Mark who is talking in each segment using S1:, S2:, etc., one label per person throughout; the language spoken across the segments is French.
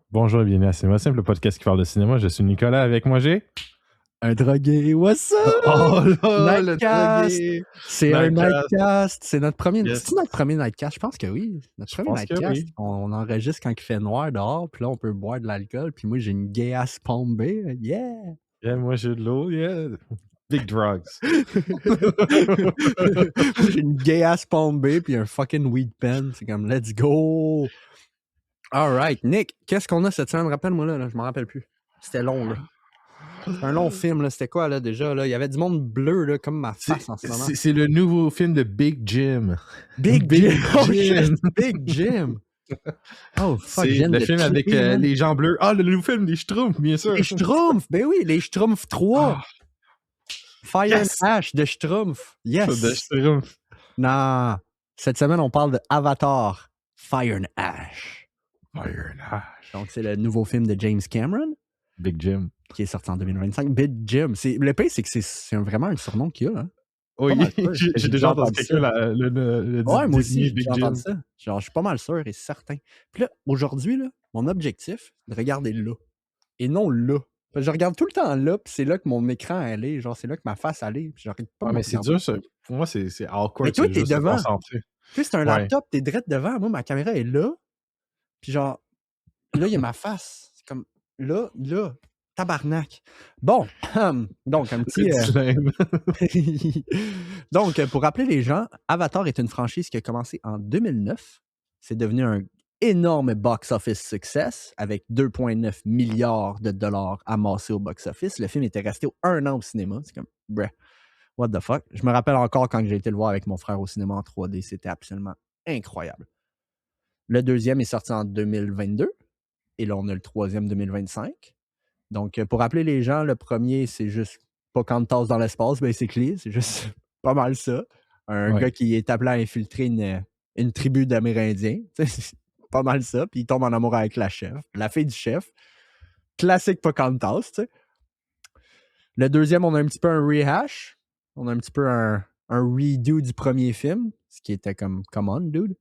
S1: Bonjour et bienvenue à Cinéma Simple, le podcast qui parle de cinéma. Je suis Nicolas, avec moi j'ai...
S2: Un drogué, what's up?
S1: Oh là, le
S2: Nightcast!
S1: drogué!
S2: C'est un
S1: Nightcast.
S2: Nightcast. C'est notre premier.
S1: Yes.
S2: C'est notre premier Nightcast? Je pense que oui. Notre
S1: Je
S2: premier
S1: pense que
S2: Nightcast.
S1: oui.
S2: On enregistre quand il fait noir dehors, puis là, on peut boire de l'alcool. Puis moi, j'ai une gay ass Palm Bay. Yeah!
S1: Yeah, moi j'ai de l'eau, yeah. Big drugs.
S2: J'ai une gay ass Palm Bay, puis un fucking weed pen. C'est comme, let's go! Alright, Nick, qu'est-ce qu'on a cette semaine? Rappelle-moi là, je m'en rappelle plus. C'était long, là. C'est un long film, là. C'était quoi, là, déjà? Là? Il y avait du monde bleu, là, comme ma face en ce moment.
S1: C'est le nouveau film de Big Jim.
S2: Big Jim! Oh shit! Big Jim! Oh fuck,
S1: c'est le film avec les gens bleus. Ah, le nouveau film des Schtroumpfs, bien sûr.
S2: Les Schtroumpfs! Ben oui, les Schtroumpfs 3! Fire
S1: Yes!
S2: and Ash de Schtroumpfs! Yes!
S1: De Schtroumpfs.
S2: Non! Cette semaine, on parle de Avatar Fire and Ash.
S1: Fire and Ash.
S2: Donc, c'est le nouveau film de James Cameron.
S1: Big Jim.
S2: Qui est sorti en 2025. Big Jim. Le pire, c'est que c'est vraiment un surnom qu'il a. Hein?
S1: Oui, j'ai déjà entendu quelqu'un le
S2: ouais, moi aussi,
S1: Big
S2: j'ai entendu ça. Genre, je suis pas mal sûr et certain. Puis là, aujourd'hui, là, mon objectif, c'est de regarder là. Et non là. Je regarde tout le temps là, puis c'est là que mon écran allait. Genre, c'est là que ma face allait. Puis j'arrête pas de
S1: mais c'est dur, ça. Pour moi, c'est awkward.
S2: Mais toi, t'es devant.
S1: Toi,
S2: c'est un laptop, t'es direct devant. Moi, ma caméra est là. Puis genre, là, il y a ma face. C'est comme là. Tabarnak. Bon, donc un petit... Donc, pour rappeler les gens, Avatar est une franchise qui a commencé en 2009. C'est devenu un énorme box-office success avec 2,9 milliards de dollars amassés au box-office. Le film était resté 1 an au cinéma. C'est comme, breh, what the fuck. Je me rappelle encore quand j'ai été le voir avec mon frère au cinéma en 3D. C'était absolument incroyable. Le deuxième est sorti en 2022. Et là, on a le troisième 2025. Donc, pour rappeler les gens, le premier, c'est juste Pocahontas dans l'espace, basically. C'est juste pas mal ça. Un gars qui est appelé à infiltrer une tribu d'Amérindiens. C'est pas mal ça. Puis il tombe en amour avec la chef, la fille du chef. Classique Pocahontas, tu sais. Le deuxième, on a un petit peu un rehash. On a un petit peu un redo du premier film. Ce qui était comme, come on, dude.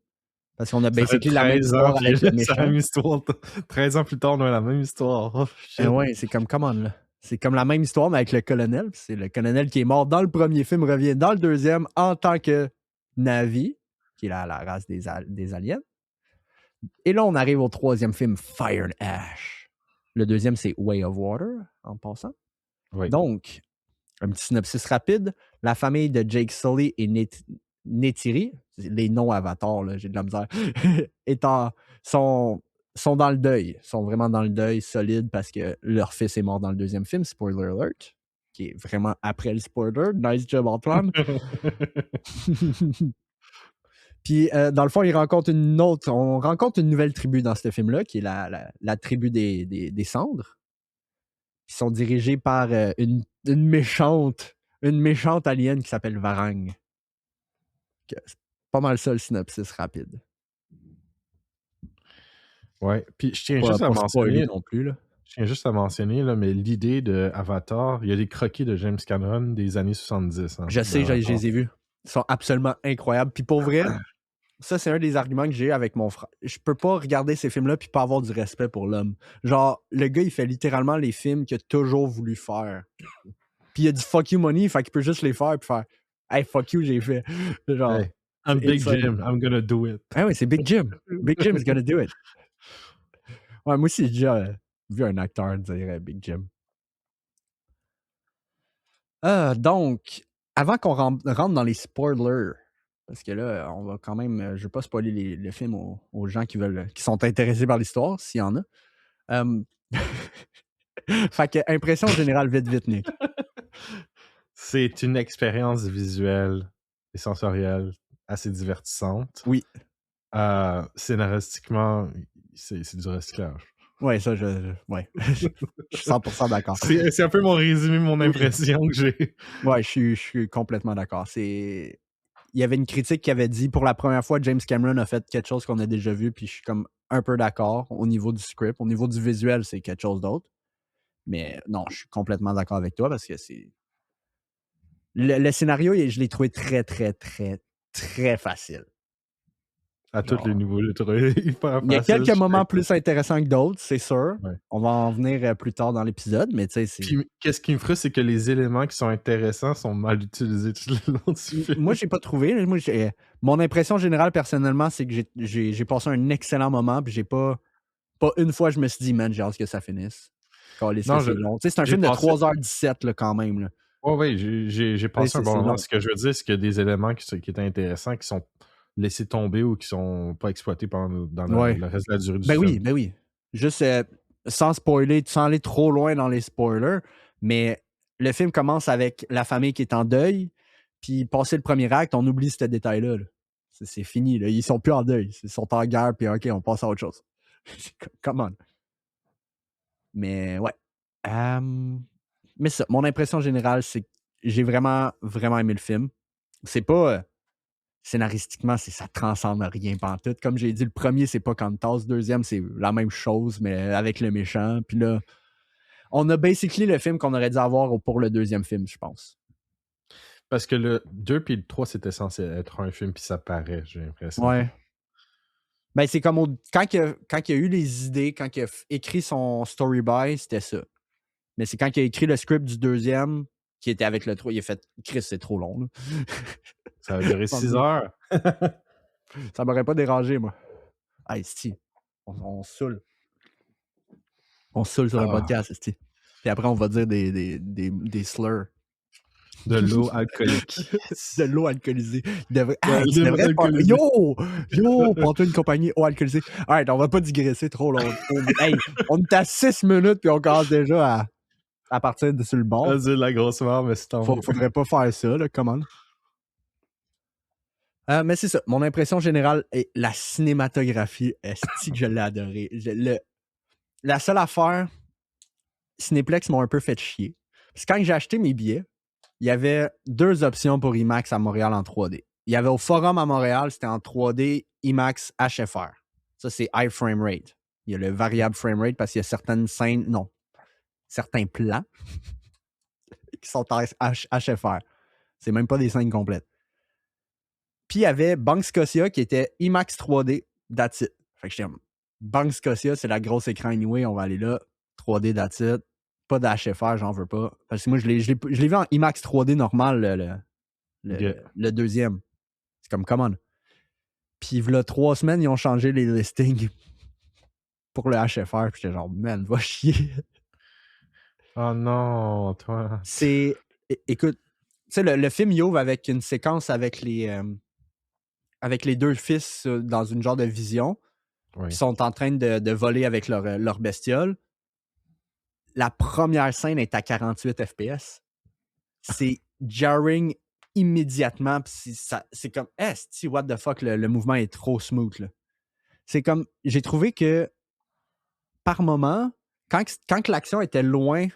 S2: Parce qu'on a basically la même histoire avec le méchant.
S1: La même histoire. 13 ans plus tard, on a la même histoire. Oh,
S2: ouais, c'est comme, come on, là. C'est comme la même histoire, mais avec le colonel. C'est le colonel qui est mort dans le premier film, revient dans le deuxième en tant que Na'vi, qui est la race des aliens. Et là, on arrive au troisième film, Fire and Ash. Le deuxième, c'est Way of Water, en passant.
S1: Oui.
S2: Donc, un petit synopsis rapide. La famille de Jake Sully et Neytiri, les noms avatars, là, j'ai de la misère, sont dans le deuil. Sont vraiment dans le deuil solide parce que leur fils est mort dans le deuxième film, spoiler alert, qui est vraiment après le spoiler. Nice job, Antoine. Puis, dans le fond, on rencontre une nouvelle tribu dans ce film-là, qui est la tribu des cendres. Ils sont dirigés par une méchante alien qui s'appelle Varang. C'est pas mal ça le synopsis rapide.
S1: Ouais, puis je tiens juste à mentionner
S2: non plus, là.
S1: Je tiens juste à mentionner, là, mais l'idée de Avatar, il y a des croquis de James Cameron des années 70. Hein,
S2: je sais, je les ai vus. Ils sont absolument incroyables. Puis pour vrai, ça, c'est un des arguments que j'ai avec mon frère. Je peux pas regarder ces films-là puis pas avoir du respect pour l'homme. Genre, le gars, il fait littéralement les films qu'il a toujours voulu faire. Puis il a du fuck you money, fait qu'il peut juste les faire puis faire hey, fuck you, j'ai fait. Genre,
S1: hey, I'm Big Jim, I'm gonna do it.
S2: Ah oui, c'est Big Jim. Big Jim is gonna do it. Ouais, moi aussi, j'ai déjà vu un acteur dire Big Jim. Donc, avant qu'on rentre dans les spoilers, parce que là, on va quand même, je ne veux pas spoiler le film aux gens qui sont intéressés par l'histoire, s'il y en a. Fait que, impression générale, vite, Nick.
S1: C'est une expérience visuelle et sensorielle assez divertissante.
S2: Oui.
S1: Scénaristiquement, c'est du recyclage.
S2: Ouais, ça, je suis 100% d'accord.
S1: C'est un peu mon résumé, mon impression que j'ai.
S2: Ouais, je suis complètement d'accord. Il y avait une critique qui avait dit, pour la première fois, James Cameron a fait quelque chose qu'on a déjà vu, puis je suis comme un peu d'accord au niveau du script. Au niveau du visuel, c'est quelque chose d'autre. Mais non, je suis complètement d'accord avec toi parce que c'est... Le scénario, je l'ai trouvé très, très, très, très facile.
S1: À tous les
S2: Genre,
S1: niveaux, j'ai trouvé hyper
S2: il y a
S1: facile.
S2: quelques moments plus intéressants que d'autres, c'est sûr.
S1: Ouais.
S2: On va en venir plus tard dans l'épisode, mais tu sais, c'est.
S1: Puis, qu'est-ce qui me frustre, c'est que les éléments qui sont intéressants sont mal utilisés tout le long du film.
S2: Moi, j'ai pas trouvé. Moi, mon impression générale, personnellement, c'est que j'ai passé un excellent moment, puis j'ai pas une fois, je me suis dit, man, j'ai hâte que ça finisse. Calisse que
S1: Non,
S2: c'est long. Tu sais, c'est un
S1: j'ai
S2: film de
S1: passé.
S2: 3h17, là, quand même. Là.
S1: Ouais, j'ai passé un bon
S2: c'est
S1: moment.
S2: long.
S1: Ce que je veux dire, c'est qu'il y a des éléments qui étaient intéressants, qui sont laissés tomber ou qui sont pas exploités dans
S2: Ouais.
S1: le reste de la durée du
S2: Ben
S1: film.
S2: oui. Juste sans spoiler, sans aller trop loin dans les spoilers, mais le film commence avec la famille qui est en deuil, puis passé le premier acte, on oublie ce détail-là. Là. C'est fini. Là. Ils sont plus en deuil. Ils sont en guerre, puis OK, on passe à autre chose. Come on. Mais ouais. Mais ça, mon impression générale, c'est que j'ai vraiment, vraiment aimé le film. C'est pas. Scénaristiquement, ça transcende rien pantoute. Comme j'ai dit, le premier, c'est Pocahontas. Le deuxième, c'est la même chose, mais avec le méchant. Puis là, on a basically le film qu'on aurait dû avoir pour le deuxième film, je pense.
S1: Parce que le 2 puis le 3, c'était censé être un film, puis ça paraît, j'ai l'impression.
S2: Ouais. Ben, c'est comme quand il a eu les idées, quand il a écrit son story by, c'était ça. Mais c'est quand il a écrit le script du deuxième, qui était avec le 3, il a fait Chris, c'est trop long. Là.
S1: Ça a duré 6 heures.
S2: Ça m'aurait pas dérangé, moi. Hey, si. On saoule. On saoule sur le podcast, esti. Puis après, on va dire des slurs.
S1: De l'eau alcoolique.
S2: De l'eau alcoolisée. Il devrait
S1: alcoolisé.
S2: Yo, prends-toi une compagnie eau alcoolisée. Alright, on va pas digresser trop longtemps. Hey, on est à 6 minutes puis on commence déjà à partir de sur le bord.
S1: Vas-y, la grosse mort, mais c'est tant mieux.
S2: Faudrait pas faire ça, là, comment? Mais c'est ça. Mon impression générale est la cinématographie. Est-ce que je l'ai adoré? La seule affaire, Cinéplex m'ont un peu fait chier. Parce que quand j'ai acheté mes billets, il y avait 2 options pour IMAX à Montréal en 3D. Il y avait au Forum à Montréal, c'était en 3D IMAX HFR. Ça, c'est High Frame Rate. Il y a le variable frame rate parce qu'il y a certaines scènes, non, certains plans qui sont en HFR. C'est même pas des scènes complètes. Puis il y avait Banque Scotia qui était IMAX 3D, that's it. Fait que j'étais Banque Scotia, c'est la grosse écran anyway, on va aller là. 3D, that's it. Pas d'HFR, j'en veux pas. Parce que moi, je l'ai vu en IMAX 3D normal, le deuxième. C'est comme, come on. Puis, il y a 3 semaines, ils ont changé les listings pour le HFR. Puis, j'étais genre, man, va chier.
S1: Oh non, toi.
S2: Écoute, tu sais, le film il ouvre avec une séquence avec les 2 fils dans une genre de vision.
S1: Oui.
S2: Qui sont en train de voler avec leur bestiole. La première scène est à 48 FPS. C'est jarring immédiatement. C'est comme, what the fuck, le mouvement est trop smooth. Là. C'est comme, j'ai trouvé que par moment, quand l'action était loin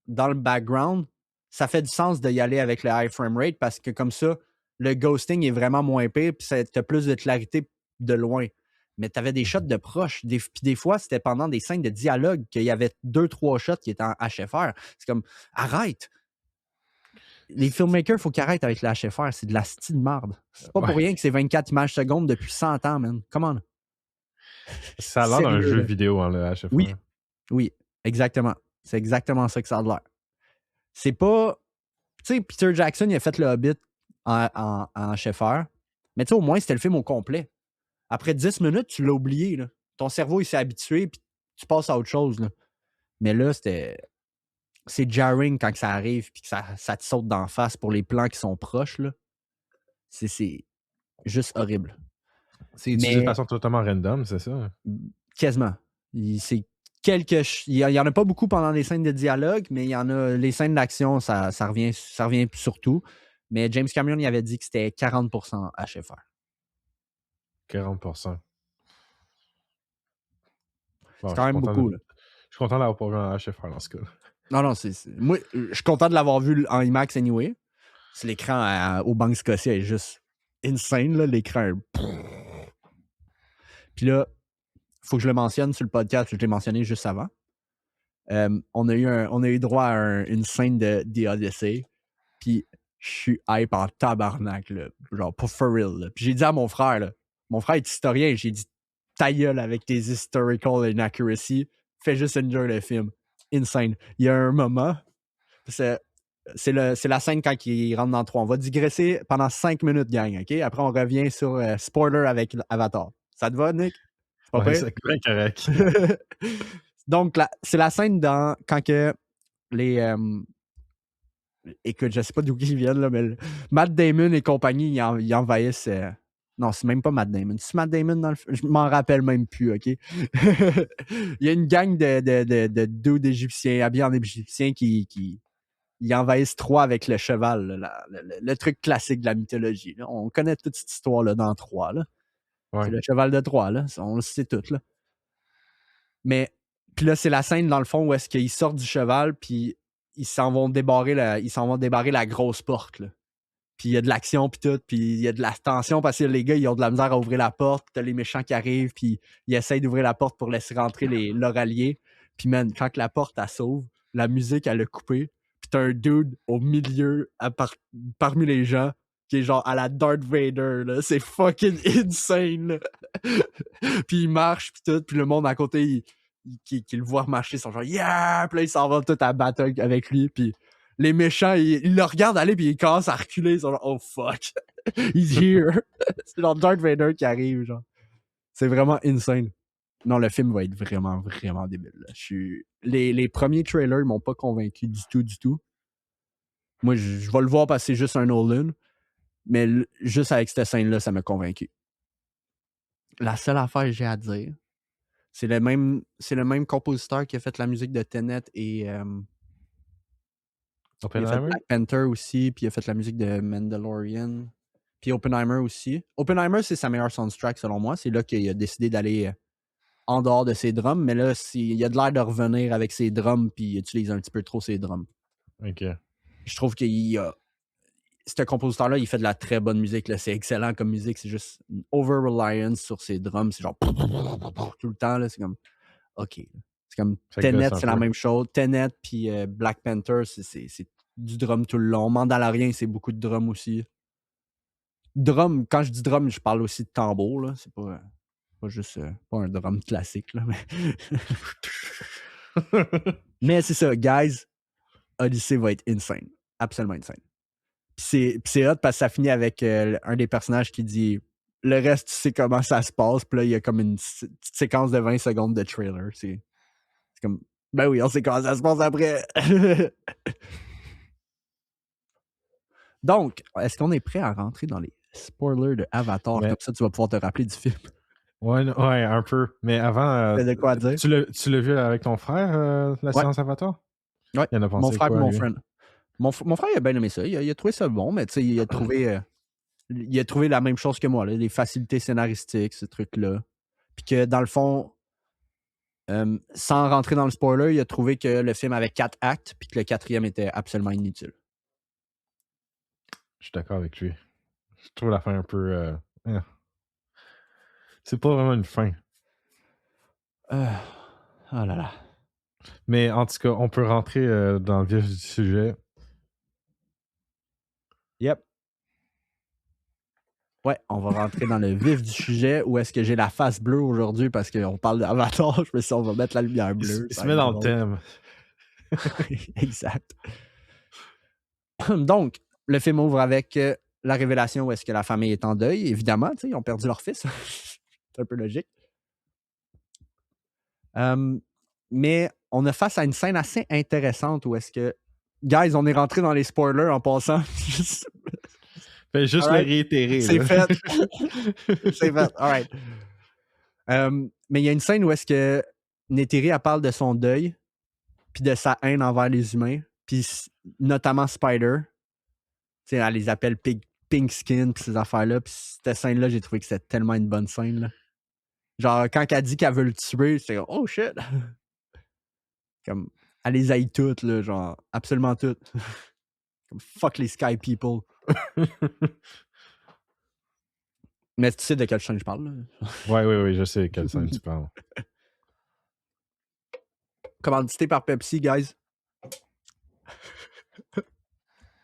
S2: dans le background, ça fait du sens d'y aller avec le high frame rate parce que comme ça, le ghosting est vraiment moins pire puis t'as plus de clarité de loin. Mais t'avais des shots de proche. Puis des fois, c'était pendant des scènes de dialogue qu'il y avait 2-3 shots qui étaient en HFR. C'est comme, arrête! Les filmmakers, il faut qu'ils arrêtent avec le HFR. C'est de la style de marde. C'est pas pour rien que c'est 24 images secondes depuis 100 ans, man. Come on.
S1: Ça a l'air d'un jeu vidéo, hein, le HFR.
S2: Oui, exactement. C'est exactement ça que ça a l'air. C'est pas... Tu sais, Peter Jackson, il a fait le Hobbit en HFR. Mais tu sais, au moins, c'était le film au complet. Après 10 minutes, tu l'as oublié. Là. Ton cerveau, il s'est habitué, puis tu passes à autre chose. Là. Mais là, c'est jarring quand ça arrive, puis que ça te saute d'en face pour les plans qui sont proches. Là. C'est juste horrible.
S1: C'est utilisé de façon totalement random, c'est ça?
S2: Quasiment. Il y en a pas beaucoup pendant les scènes de dialogue, mais il y en a. Les scènes d'action, ça revient surtout. Mais James Cameron, il avait dit que c'était 40% HFR.
S1: 40%. Bon,
S2: c'est quand même beaucoup. Là.
S1: Je suis content d'avoir pas vu un HFR dans ce cas.
S2: Non, moi, je suis content de l'avoir vu en IMAX anyway. C'est l'écran au Banque Scotia est juste insane, là, l'écran. Puis là, il faut que je le mentionne sur le podcast, je l'ai mentionné juste avant. On a eu droit à une scène de The Odyssey. Puis je suis hype en tabarnak, là. Genre, pas for real. Là. Puis j'ai dit à mon frère, là, Mon frère est historien. J'ai dit, ta gueule avec tes historical inaccuracy. Fais juste enjoy le film. Insane. Il y a un moment, c'est la scène quand il rentre dans le 3. On va digresser pendant 5 minutes, gang, OK? Après, on revient sur spoiler avec Avatar. Ça te va, Nick? C'est pas
S1: Ouais,
S2: pire?
S1: c'est bien correct.
S2: Donc, c'est la scène quand que les... écoute, je sais pas d'où ils viennent, là, mais Matt Damon et compagnie, ils envahissent... non, c'est même pas Matt Damon. C'est Matt Damon dans le film? Je m'en rappelle même plus, OK? Il y a une gang de dudes égyptiens, habillés en égyptien, qui ils envahissent Troie avec le cheval, là, le truc classique de la mythologie. Là. On connaît toute cette histoire-là dans Troie. Là.
S1: Ouais.
S2: C'est le cheval de Troie, là. On le sait tout. Là. Mais, puis là, c'est la scène, dans le fond, où est-ce qu'ils sortent du cheval, puis ils s'en vont débarrer la grosse porte. Là. Puis il y a de l'action, puis tout, puis il y a de la tension, parce que les gars, ils ont de la misère à ouvrir la porte, puis t'as les méchants qui arrivent, puis ils essayent d'ouvrir la porte pour laisser rentrer leurs alliés. Puis man, quand la porte, elle s'ouvre, la musique, elle a coupé, puis t'as un dude au milieu, parmi les gens, qui est genre à la Darth Vader, là. C'est fucking insane, là. Puis il marche, puis tout, puis le monde à côté, qui le voit marcher, ils sont genre « Yeah! » Puis là, ils s'en vont tout à battre avec lui, puis les méchants, ils le regardent aller, puis ils commencent à reculer, ils sont genre « Oh fuck! He's here! » C'est genre Darth Vader qui arrive, genre. C'est vraiment insane. Non, le film va être vraiment, vraiment débile, là. Les premiers trailers, ils m'ont pas convaincu du tout, du tout. Moi, je vais le voir parce que c'est juste un Nolan, mais juste avec cette scène-là, ça m'a convaincu. La seule affaire que j'ai à dire, c'est le même compositeur qui a fait la musique de Tenet et il a fait Black Panther aussi, puis il a fait la musique de Mandalorian, puis Oppenheimer aussi. Oppenheimer, c'est sa meilleure soundtrack selon moi. C'est là qu'il a décidé d'aller en dehors de ses drums, mais là, il a de l'air de revenir avec ses drums, puis il utilise un petit peu trop ses drums.
S1: OK.
S2: Je trouve ce compositeur-là, il fait de la très bonne musique. Là. C'est excellent comme musique. C'est juste une over-reliance sur ses drums. C'est genre tout le temps. Là. C'est comme OK. C'est comme Tenet, c'est la même chose. Tenet puis Black Panther, c'est du drum tout le long. Mandalorian, c'est beaucoup de drum aussi. Drum, quand je dis drum, je parle aussi de tambour. Là. C'est pas juste pas un drum classique. Là, mais c'est ça, guys. Odyssey va être insane. Absolument insane. Puis c'est hot parce que ça finit avec un des personnages qui dit le reste, tu sais comment ça se passe. Puis là, il y a comme une petite séquence de 20 secondes de trailer. C'est comme, ben oui, on sait comment ça se passe après. Donc, est-ce qu'on est prêt à rentrer dans les spoilers de Avatar? Comme ça, tu vas pouvoir te rappeler du film.
S1: Ouais, un peu. Mais avant,
S2: de quoi dire?
S1: Tu l'as vu avec ton frère, la séance Avatar?
S2: Ouais,
S1: il en a pensé
S2: mon frère et
S1: quoi,
S2: mon
S1: lui?
S2: friend. Mon frère, il a bien aimé ça. Il a trouvé ça bon, mais tu sais, il a trouvé la même chose que moi, là, les facilités scénaristiques, ce truc-là. Puis que dans le fond, sans rentrer dans le spoiler, il a trouvé que le film avait 4 actes, puis que le 4e était absolument inutile.
S1: Je suis d'accord avec lui. Je trouve la fin un peu... C'est pas vraiment une fin.
S2: Oh là là.
S1: Mais en tout cas, on peut rentrer dans le vif du sujet.
S2: Yep. Ouais, on va rentrer dans le vif du sujet. Où est-ce que j'ai la face bleue aujourd'hui parce qu'on parle d'Avatar? Je me suis dit, on va mettre la lumière bleue.
S1: Il se met dans le thème.
S2: Exact. Donc, le film ouvre avec la révélation où est-ce que la famille est en deuil. Évidemment, ils ont perdu leur fils. C'est un peu logique. Mais on est face à une scène assez intéressante où est-ce que... Guys, on est rentré dans les spoilers en passant.
S1: Fais juste le réitérer.
S2: C'est fait. C'est fait. All right. Mais il y a une scène où est-ce que Neytiri, elle parle de son deuil puis de sa haine envers les humains, puis notamment Spider. T'sais, elle les appelle Pink Skin puis ces affaires-là. Puis cette scène-là, j'ai trouvé que c'était tellement une bonne scène. Là. Genre, quand elle dit qu'elle veut le tuer, c'est comme « Oh shit! » Comme, elle les haït toutes, là, genre, absolument toutes. Comme « Fuck les Sky People! » Mais tu sais de quelle scène je parle, là?
S1: Oui, je sais de quelle scène tu parles.
S2: Commandité par Pepsi, guys.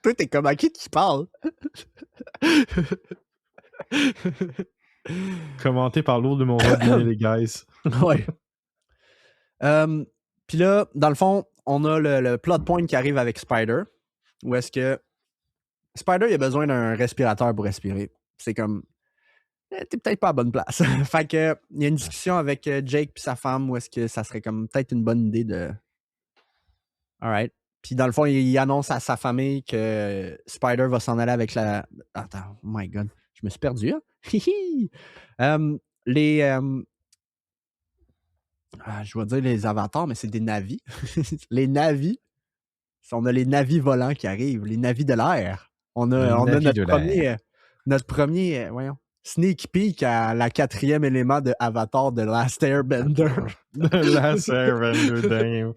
S2: Toi, t'es comme à qui tu parles?
S1: Commenté par l'eau de mon robinet, les guys.
S2: Ouais. Puis là, dans le fond, on a le plot point qui arrive avec Spider, où est-ce que Spider, il a besoin d'un respirateur pour respirer. C'est comme, t'es peut-être pas à bonne place. Fait que, il y a une discussion avec Jake et sa femme, où est-ce que ça serait comme peut-être une bonne idée de... Alright. Puis dans le fond, il annonce à sa famille que Spider va s'en aller avec la... Attends, oh my god, je me suis perdu, hein? Les... je vais dire les avatars, mais c'est des navis. Les navis. On a les navis volants qui arrivent, les navis de l'air. On a notre premier, voyons, sneak peek à la 4e élément de Avatar de Last Airbender.
S1: The Last Airbender, damn.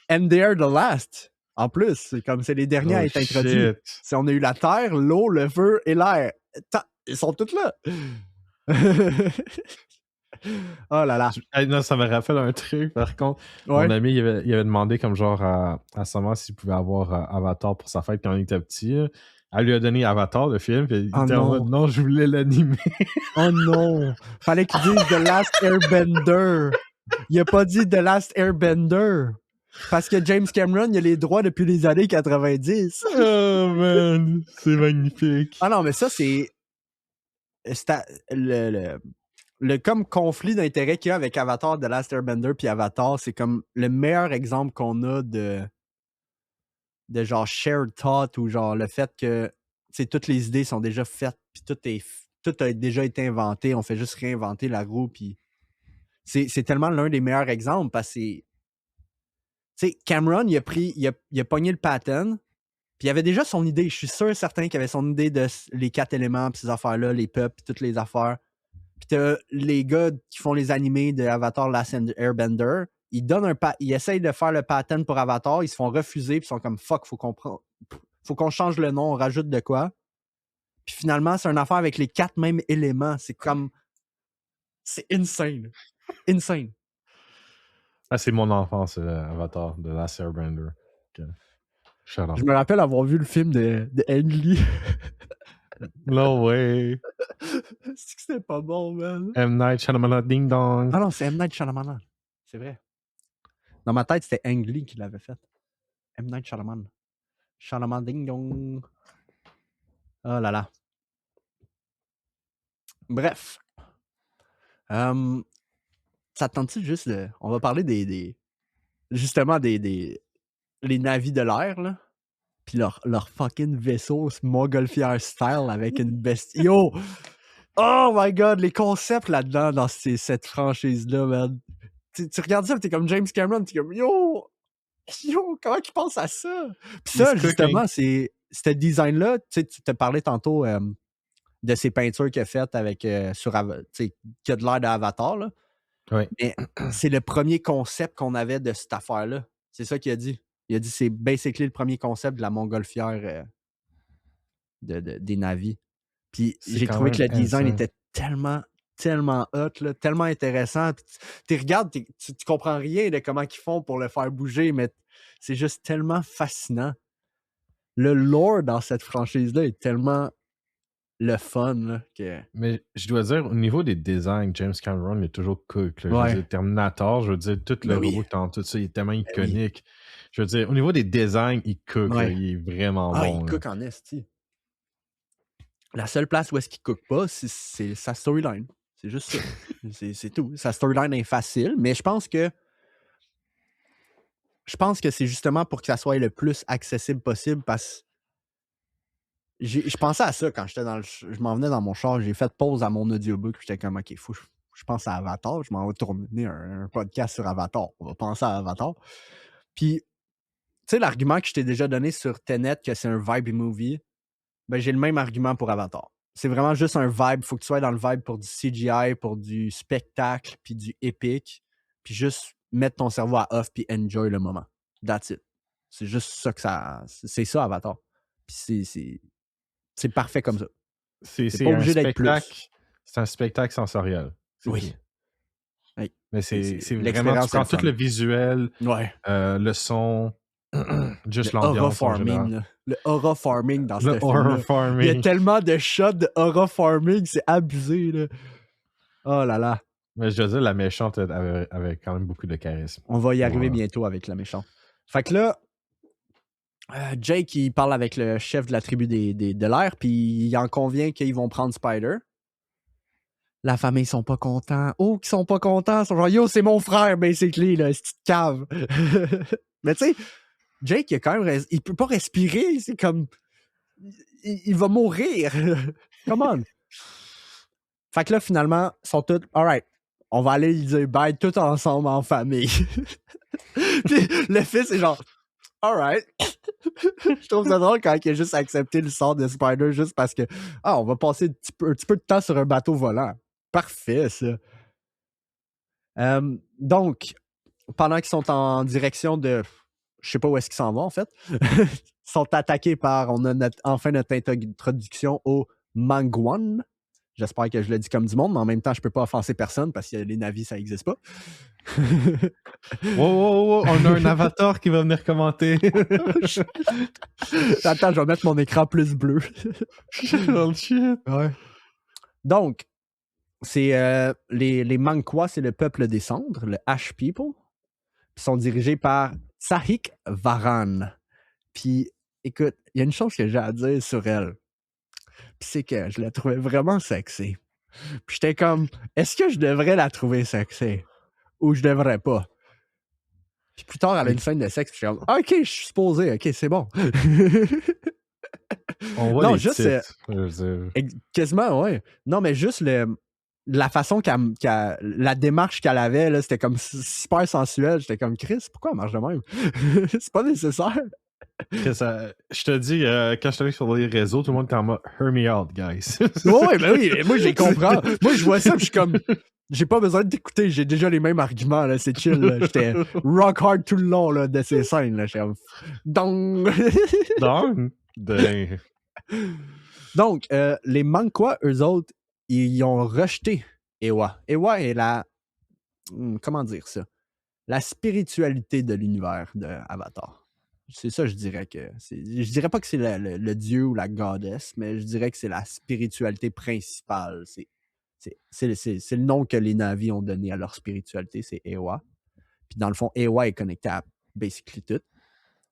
S2: And they are the last. En plus, c'est comme c'est les derniers à être introduits. On a eu la terre, l'eau, le feu et l'air. Ils sont tous là. Oh là là.
S1: Non, ça me rappelle un truc, par contre.
S2: Ouais.
S1: Mon ami, il avait demandé comme genre à sa mère s'il pouvait avoir Avatar pour sa fête quand il était petit. Là. Elle lui a donné Avatar, le film, puis il était en mode non, je voulais l'animer.
S2: Oh non! Fallait qu'il dise The Last Airbender. Il a pas dit The Last Airbender. Parce que James Cameron, il a les droits depuis les années 90.
S1: Oh man, c'est magnifique.
S2: Ah non, mais ça, c'est le comme conflit d'intérêt qu'il y a avec Avatar, The Last Airbender puis Avatar, c'est comme le meilleur exemple qu'on a de genre shared thought ou genre le fait que toutes les idées sont déjà faites puis tout a déjà été inventé, on fait juste réinventer la roue puis c'est tellement l'un des meilleurs exemples parce que Cameron il a pogné le pattern puis il avait déjà son idée, je suis sûr certain qu'il avait son idée de les 4 éléments puis ces affaires-là, les peuples puis toutes les affaires. Puis t'as les gars qui font les animés de Avatar Last Airbender, ils essayent de faire le pattern pour Avatar, ils se font refuser, puis ils sont comme fuck, faut qu'on change le nom, on rajoute de quoi. Puis finalement, c'est une affaire avec les 4 mêmes éléments. C'est comme. C'est insane. Insane.
S1: Ah, c'est mon enfance, Avatar de Last Airbender. Okay.
S2: Je me rappelle avoir vu le film de Ang Lee.
S1: No way.
S2: C'est que c'était pas bon, man.
S1: M. Night Shyamalan Ding Dong.
S2: Ah non, c'est M. Night Shyamalan. C'est vrai. Dans ma tête, c'était Ang Lee qui l'avait fait. M. Night Shyamalan. Shyamalan Ding Dong. Oh là là. Bref. Ça te tente-tu juste de... On va parler justement des les navis de l'air, là. Puis leur fucking vaisseau montgolfière style avec une bestie. Yo! Oh my god, les concepts là-dedans dans cette franchise-là, man. Tu regardes ça, t'es comme James Cameron, t'es comme yo! Yo, comment il pense à ça? Puis ça, justement, c'est ce design-là, tu te parlais tantôt de ses peintures qu'il a faites avec qui a de l'air d'Avatar, là.
S1: Oui.
S2: Mais c'est le premier concept qu'on avait de cette affaire-là. C'est ça qu'il a dit. Il a dit c'est basically le premier concept de la montgolfière des navis. Puis j'ai trouvé que le design était tellement hot, là, tellement intéressant. Puis tu regardes, tu comprends rien de comment ils font pour le faire bouger, mais c'est juste tellement fascinant. Le lore dans cette franchise-là est tellement le fun. Là, que...
S1: Mais je dois dire, au niveau des designs, James Cameron est toujours cook. Là.
S2: Ouais.
S1: Je veux dire, Terminator, je veux dire, tout le robot dans tout ça, il est tellement iconique. Je veux dire, au niveau des designs, il cook.
S2: Ouais.
S1: Là, il est vraiment bon.
S2: Il cook en esti. La seule place où est-ce qu'il cook pas, c'est sa storyline. C'est juste ça. c'est tout. Sa storyline est facile, mais je pense que c'est justement pour que ça soit le plus accessible possible parce que je pensais à ça quand j'étais je m'en venais dans mon char, j'ai fait pause à mon audiobook, j'étais comme ok, je pense à Avatar, je m'en vais tourner un podcast sur Avatar. On va penser à Avatar. Puis, tu sais, l'argument que je t'ai déjà donné sur Tenet, que c'est un vibe movie, ben j'ai le même argument pour Avatar. C'est vraiment juste un vibe. Faut que tu sois dans le vibe pour du CGI, pour du spectacle, puis du épique. Puis juste mettre ton cerveau à off puis enjoy le moment. That's it. C'est juste ça que ça... C'est ça, Avatar. Puis c'est parfait comme ça.
S1: C'est pas obligé d'être plus. C'est un spectacle sensoriel.
S2: Oui.
S1: Mais c'est vraiment... Tu prends tout le visuel, le son, Juste
S2: Le horror
S1: l'ambiance en
S2: farming,
S1: général.
S2: là. Le horror farming dans ce
S1: Le horror
S2: film-là. Il y a
S1: farming.
S2: tellement de shots de horror farming, c'est abusé, là. Oh là là.
S1: Mais je veux dire, la méchante avait quand même beaucoup de charisme.
S2: On va y arriver
S1: Voilà.
S2: bientôt avec la méchante. Fait que là, Jake, il parle avec le chef de la tribu de l'air, puis il en convient qu'ils vont prendre Spider. La famille, ils sont pas contents. Oh, qu'ils sont pas contents. Ils sont genre, yo, c'est mon frère, basically, là, cette petite cave. Mais tu sais, Jake, il, a quand même il peut pas respirer. C'est comme. Il va mourir. Come on. Fait que là, finalement, ils sont tous. Alright, on va aller lui dire bye tout ensemble en famille. Puis le fils est genre. Alright. Je trouve ça drôle quand il a juste accepté le sort de Spider juste parce que. Ah, on va passer un petit peu de temps sur un bateau volant. Parfait, ça. Donc, pendant qu'ils sont en direction de. Je sais pas où est-ce qu'ils s'en vont, en fait. Ils sont attaqués par. On a enfin notre introduction au Mangwan. J'espère que je le dis comme du monde, mais en même temps, je peux pas offenser personne parce que les navis, ça n'existe pas.
S1: Wow, on a un avatar qui va venir commenter.
S2: Attends, je vais mettre mon écran plus bleu.
S1: Oh shit.
S2: Ouais. Donc, c'est les Manquas, c'est le peuple des cendres, le Ash People. Ils sont dirigés par Sahik Varan. Puis, écoute, il y a une chose que j'ai à dire sur elle. Puis c'est que je la trouvais vraiment sexy. Puis j'étais comme, est-ce que je devrais la trouver sexy? Ou je devrais pas? Puis plus tard, elle a une scène de sexe, puis je suis comme, ok, je suis supposé, ok, c'est bon.
S1: On voit
S2: non,
S1: les
S2: juste
S1: titres,
S2: quasiment, ouais. Non, mais juste la façon la démarche qu'elle avait, là, c'était comme super sensuel. J'étais comme, Chris, pourquoi elle marche de même? C'est pas nécessaire.
S1: Je te dis, quand je suis allé sur les réseaux, tout le monde était en mode hear me out, guys.
S2: Ouais, ben oui, moi, j'ai compris. Moi, je vois ça, puis je suis comme, j'ai pas besoin de t'écouter, j'ai déjà les mêmes arguments, là, c'est chill. Là. J'étais rock hard tout le long là, de ces scènes. Là. J'étais comme, dong! Donc, les Manquas, eux autres, ils ont rejeté Ewa. Ewa est comment dire ça? La spiritualité de l'univers de Avatar. C'est ça, je dirais que je dirais pas que c'est le dieu ou la goddess, mais je dirais que c'est la spiritualité principale. C'est le nom que les Na'vi ont donné à leur spiritualité, c'est Ewa. Puis dans le fond, Ewa est connecté à basically tout.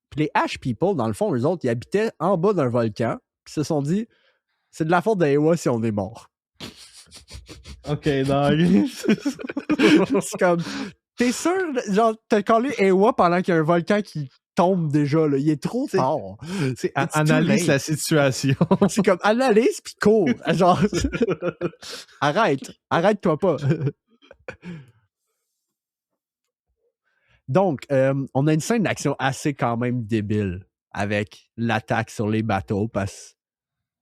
S2: Puis les Ash People, dans le fond, eux autres, ils habitaient en bas d'un volcan, puis se sont dit, c'est de la faute d'Ewa si on est mort.
S1: Ok, dog.
S2: C'est comme, t'es sûr, genre, t'as collé Ewa pendant qu'il y a un volcan qui tombe déjà, là. Il est trop fort.
S1: Analyse la situation.
S2: C'est comme, analyse puis cours. Genre, arrête-toi pas. Donc, on a une scène d'action assez quand même débile avec l'attaque sur les bateaux parce que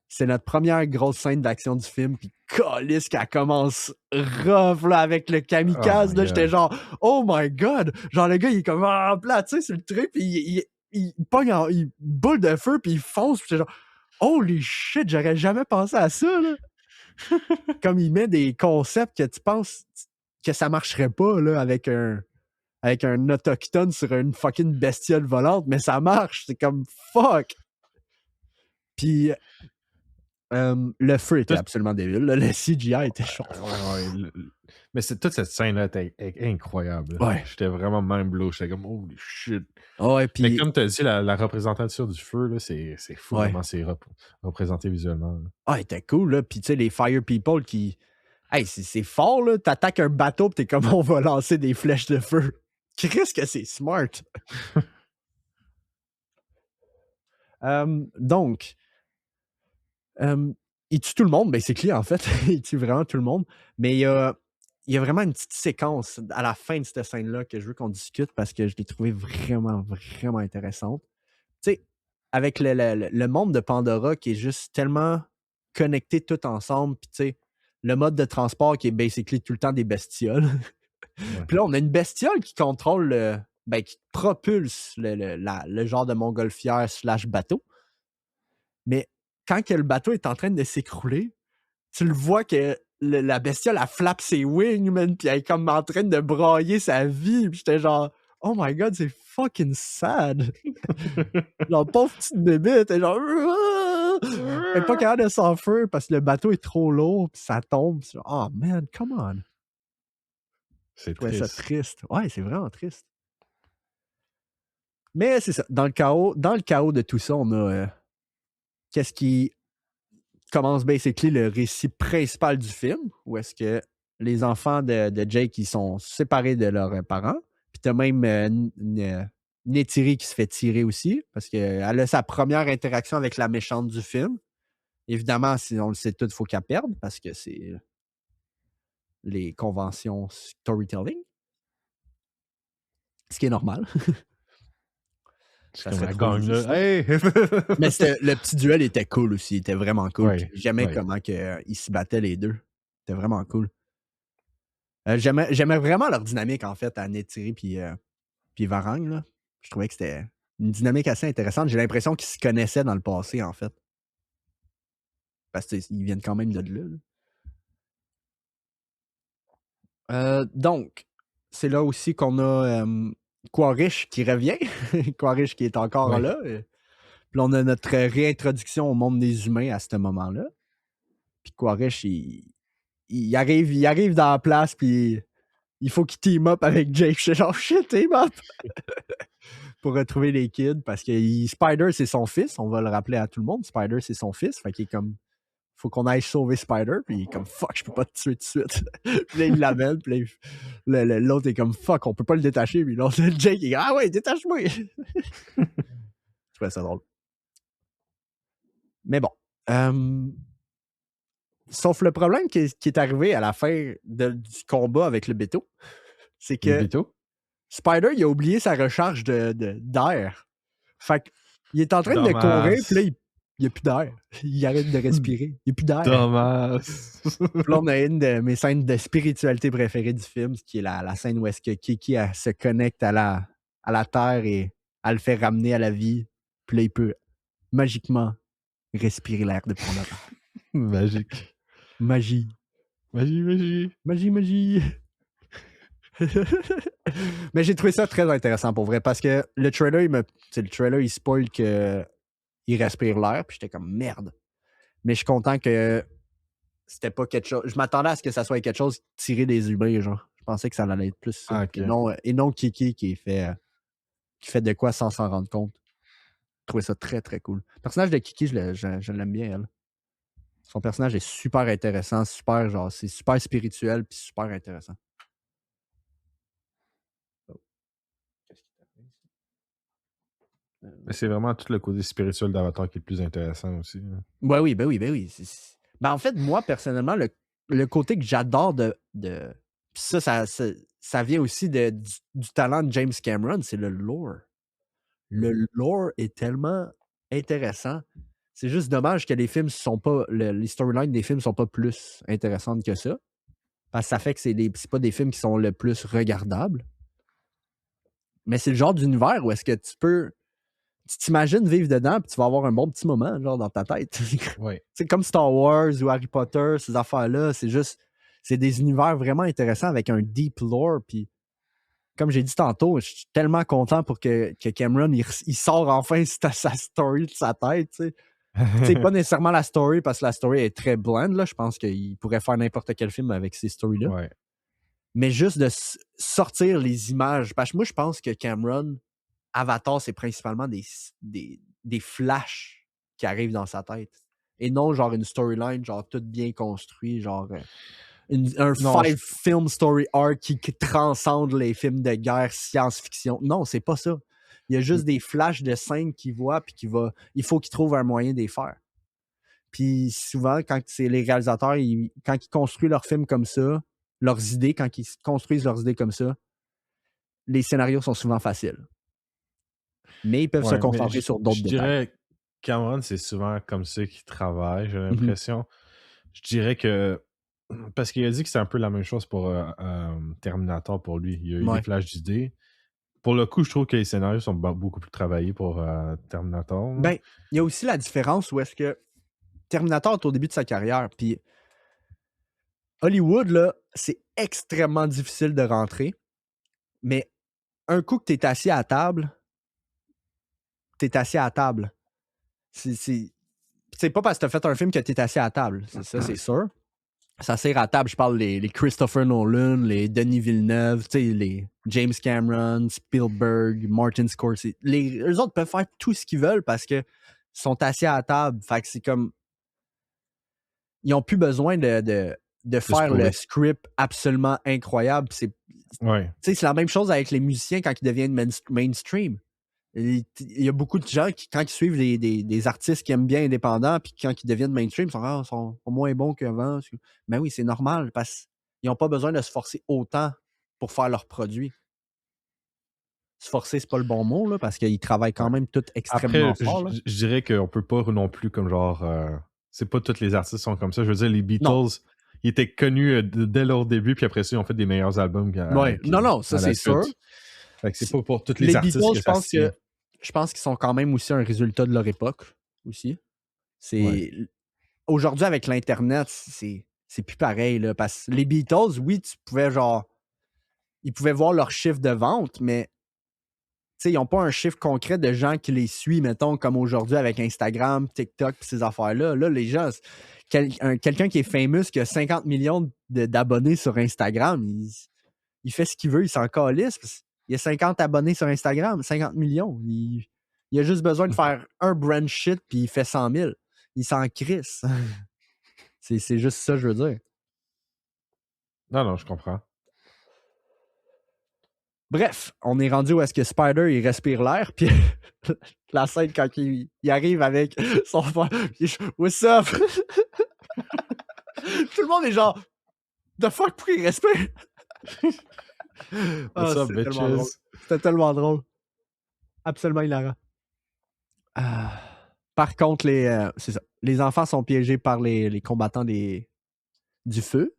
S2: c'est notre première grosse scène d'action du film, puis calisse qu'elle commence rough là, avec le kamikaze. Là, j'étais genre, oh my god! Genre, le gars, il est comme en plat, tu sais, sur le truc, puis il pogne il boule de feu, puis il fonce, puis j'étais genre, holy shit, j'aurais jamais pensé à ça, là! Comme il met des concepts que tu penses que ça marcherait pas, là, avec un autochtone sur une fucking bestiole volante, mais ça marche, c'est comme fuck! Puis le feu était absolument débile. Le CGI était chaud.
S1: Ouais. Mais toute cette scène-là était incroyable.
S2: Ouais.
S1: J'étais vraiment même blow. J'étais comme, holy shit.
S2: Ouais, puis...
S1: Mais comme tu as dit, la représentation du feu, là, c'est fou comment c'est représenté visuellement. Là.
S2: Ah, c'était cool. Là. Puis tu sais, les Fire People qui... Hey, c'est fort, là. T'attaques un bateau, pis t'es comme, on va lancer des flèches de feu. Qu'est-ce que c'est smart? Donc... il tue tout le monde, basically, en fait. Il tue vraiment tout le monde. Mais il y a vraiment une petite séquence à la fin de cette scène-là que je veux qu'on discute parce que je l'ai trouvée vraiment, vraiment intéressante. Tu sais, avec le monde de Pandora qui est juste tellement connecté tout ensemble, puis tu sais, le mode de transport qui est basically tout le temps des bestioles. Ouais. Puis là, on a une bestiole qui contrôle, qui propulse le genre de montgolfière / bateau. Mais quand que le bateau est en train de s'écrouler, tu le vois que la bestiole, elle flappe ses wings, man, pis elle est comme en train de brailler sa vie. Pis j'étais genre, Oh my god, c'est fucking sad. Genre, pauvre petite bébête, elle est genre. Elle est pas capable de s'enfuir parce que le bateau est trop lourd, puis ça tombe. Oh man, come on.
S1: C'est
S2: Je trouvais ça
S1: triste.
S2: triste. Ouais, c'est vraiment triste. Mais c'est ça. Dans le chaos de tout ça, on a qu'est-ce qui commence basically le récit principal du film, où est-ce que les enfants de Jake, ils sont séparés de leurs parents. Puis t'as même Neytiri qui se fait tirer aussi, parce qu'elle a sa première interaction avec la méchante du film. Évidemment, si on le sait tout, il faut qu'elle perde, parce que c'est les conventions storytelling. Ce qui est normal.
S1: C'est comme la gagne, là. Hey!
S2: Mais le petit duel était cool aussi. Il était vraiment cool.
S1: Ouais,
S2: J'aimais comment ils se battaient les deux. C'était vraiment cool. J'aimais vraiment leur dynamique, en fait, à Neytiri puis Varang. Là. Je trouvais que c'était une dynamique assez intéressante. J'ai l'impression qu'ils se connaissaient dans le passé, en fait. Parce qu'ils viennent quand même de là. Donc, c'est là aussi qu'on a Quaritch qui revient. Quaritch qui est encore là. Puis on a notre réintroduction au monde des humains à ce moment-là. Puis Quaritch, il arrive dans la place, puis il faut qu'il team up avec Jake. Je suis genre, shit, team up! Pour retrouver les kids, parce que Spider, c'est son fils. On va le rappeler à tout le monde. Spider, c'est son fils. Fait qu'il est comme, faut qu'on aille sauver Spider. Puis il est comme, fuck, je peux pas te tuer tout de suite. Puis là, il l'amène. Puis là, l'autre est comme, fuck, on peut pas le détacher. Puis l'autre, Jake, il est, ah ouais, détache-moi! Je trouvais ça drôle. Mais bon. Sauf le problème qui est arrivé à la fin du combat avec le Beto, c'est que Spider, il a oublié sa recharge d'air. Fait qu'il est en train de courir, puis là, il n'y a plus d'air. Il arrête de respirer. Il n'y a plus d'air.
S1: Dommage.
S2: Puis là, on a une de mes scènes de spiritualité préférées du film, qui est la scène où est-ce que Kiki se connecte à la Terre et elle le fait ramener à la vie. Puis là, il peut magiquement respirer l'air de Pandora.
S1: Magique.
S2: Magie.
S1: Magie.
S2: Mais j'ai trouvé ça très intéressant pour vrai, parce que le trailer, il spoil qu'il respire l'air, puis j'étais comme merde. Mais je suis content que c'était pas quelque chose. Je m'attendais à ce que ça soit quelque chose tiré des humains, genre. Je pensais que ça allait être plus ça.
S1: Okay.
S2: Et non Kiki qui fait de quoi sans s'en rendre compte. Je trouvais ça très, très cool. Le personnage de Kiki, je l'aime bien, elle. Son personnage est super intéressant, c'est super spirituel, puis super intéressant.
S1: Mais c'est vraiment tout le côté spirituel d'Avatar qui est le plus intéressant aussi. Hein.
S2: Ben oui. Ben en fait, moi, personnellement, le côté que j'adore de ça vient aussi du talent de James Cameron, c'est le lore. Le lore est tellement intéressant. C'est juste dommage que les films sont pas. Les storylines des films sont pas plus intéressantes que ça. Parce que ça fait que c'est pas des films qui sont le plus regardables. Mais c'est le genre d'univers où est-ce que tu t'imagines vivre dedans, puis tu vas avoir un bon petit moment, genre, dans ta tête.
S1: Ouais.
S2: C'est comme Star Wars ou Harry Potter, ces affaires-là, c'est des univers vraiment intéressants avec un deep lore, puis comme j'ai dit tantôt, je suis tellement content pour que Cameron, il sort enfin sa story de sa tête, tu sais. C'est pas nécessairement la story, parce que la story est très blonde, là. Je pense qu'il pourrait faire n'importe quel film avec ces stories-là.
S1: Ouais.
S2: Mais juste de sortir les images, parce que moi, je pense que Cameron, Avatar, c'est principalement des flashs qui arrivent dans sa tête. Et non, genre, une storyline, genre, toute bien construite, genre, un 5-film story arc qui transcende les films de guerre science-fiction. Non, c'est pas ça. Il y a juste des flashs de scènes qu'il voit, puis il faut qu'il trouve un moyen de les faire. Puis souvent, quand c'est les réalisateurs, quand ils construisent leurs films comme ça, quand ils construisent leurs idées comme ça, les scénarios sont souvent faciles. Mais ils peuvent se concentrer sur d'autres détails.
S1: Je dirais Cameron, c'est souvent comme ça qu'il travaille, j'ai l'impression. Je dirais que parce qu'il a dit que c'est un peu la même chose pour Terminator pour lui. Il y a eu des flashs d'idées. Pour le coup, je trouve que les scénarios sont beaucoup plus travaillés pour Terminator.
S2: Ben, il y a aussi la différence où est-ce que Terminator est au début de sa carrière, puis Hollywood, là, c'est extrêmement difficile de rentrer, mais un coup que t'es assis à table, t'es assis à table. C'est pas parce que t'as fait un film que t'es assis à table. C'est ça, c'est sûr. Ça sert à table. Je parle les Christopher Nolan, les Denis Villeneuve, les James Cameron, Spielberg, Martin Scorsese. Eux autres peuvent faire tout ce qu'ils veulent parce que sont assis à table. Fait que c'est comme... Ils ont plus besoin de faire le script absolument incroyable. C'est la même chose avec les musiciens quand ils deviennent mainstream. Il y a beaucoup de gens qui, quand ils suivent des artistes qui aiment bien indépendants, puis quand ils deviennent mainstream, ils sont moins bons qu'avant. Mais oui, c'est normal parce qu'ils n'ont pas besoin de se forcer autant pour faire leurs produits. Se forcer, c'est pas le bon mot, là, parce qu'ils travaillent quand même tout extrêmement fort.
S1: Après, je dirais qu'on peut pas non plus comme genre... c'est pas tous les artistes sont comme ça. Je veux dire, les Beatles, ils étaient connus dès leur début, puis après ça, ils ont fait des meilleurs albums.
S2: Non, ça c'est sûr.
S1: Fait que c'est pas pour tous les artistes
S2: Beatles, je pense qu'ils sont quand même aussi un résultat de leur époque aussi. Aujourd'hui, avec l'Internet, c'est plus pareil. Là, parce que les Beatles, oui, ils pouvaient voir leur chiffre de vente, mais ils n'ont pas un chiffre concret de gens qui les suivent, mettons, comme aujourd'hui avec Instagram, TikTok et ces affaires-là. Là, les gens, quelqu'un qui est famous, qui a 50 millions d'abonnés sur Instagram, il fait ce qu'il veut, il s'en calisse. Il y a 50 abonnés sur Instagram, 50 millions. Il a juste besoin de faire un brand shit puis il fait 100 000. Il s'en crisse. C'est juste ça, je veux dire.
S1: Non, je comprends.
S2: Bref, on est rendu où est-ce que Spider, il respire l'air, puis la scène quand il arrive avec son frère, what's up? Tout le monde est genre, the fuck, pourquoi il respire?
S1: What's up, bitches?
S2: C'était tellement drôle. Absolument hilarant. Par contre, c'est ça. Les enfants sont piégés par les combattants du feu.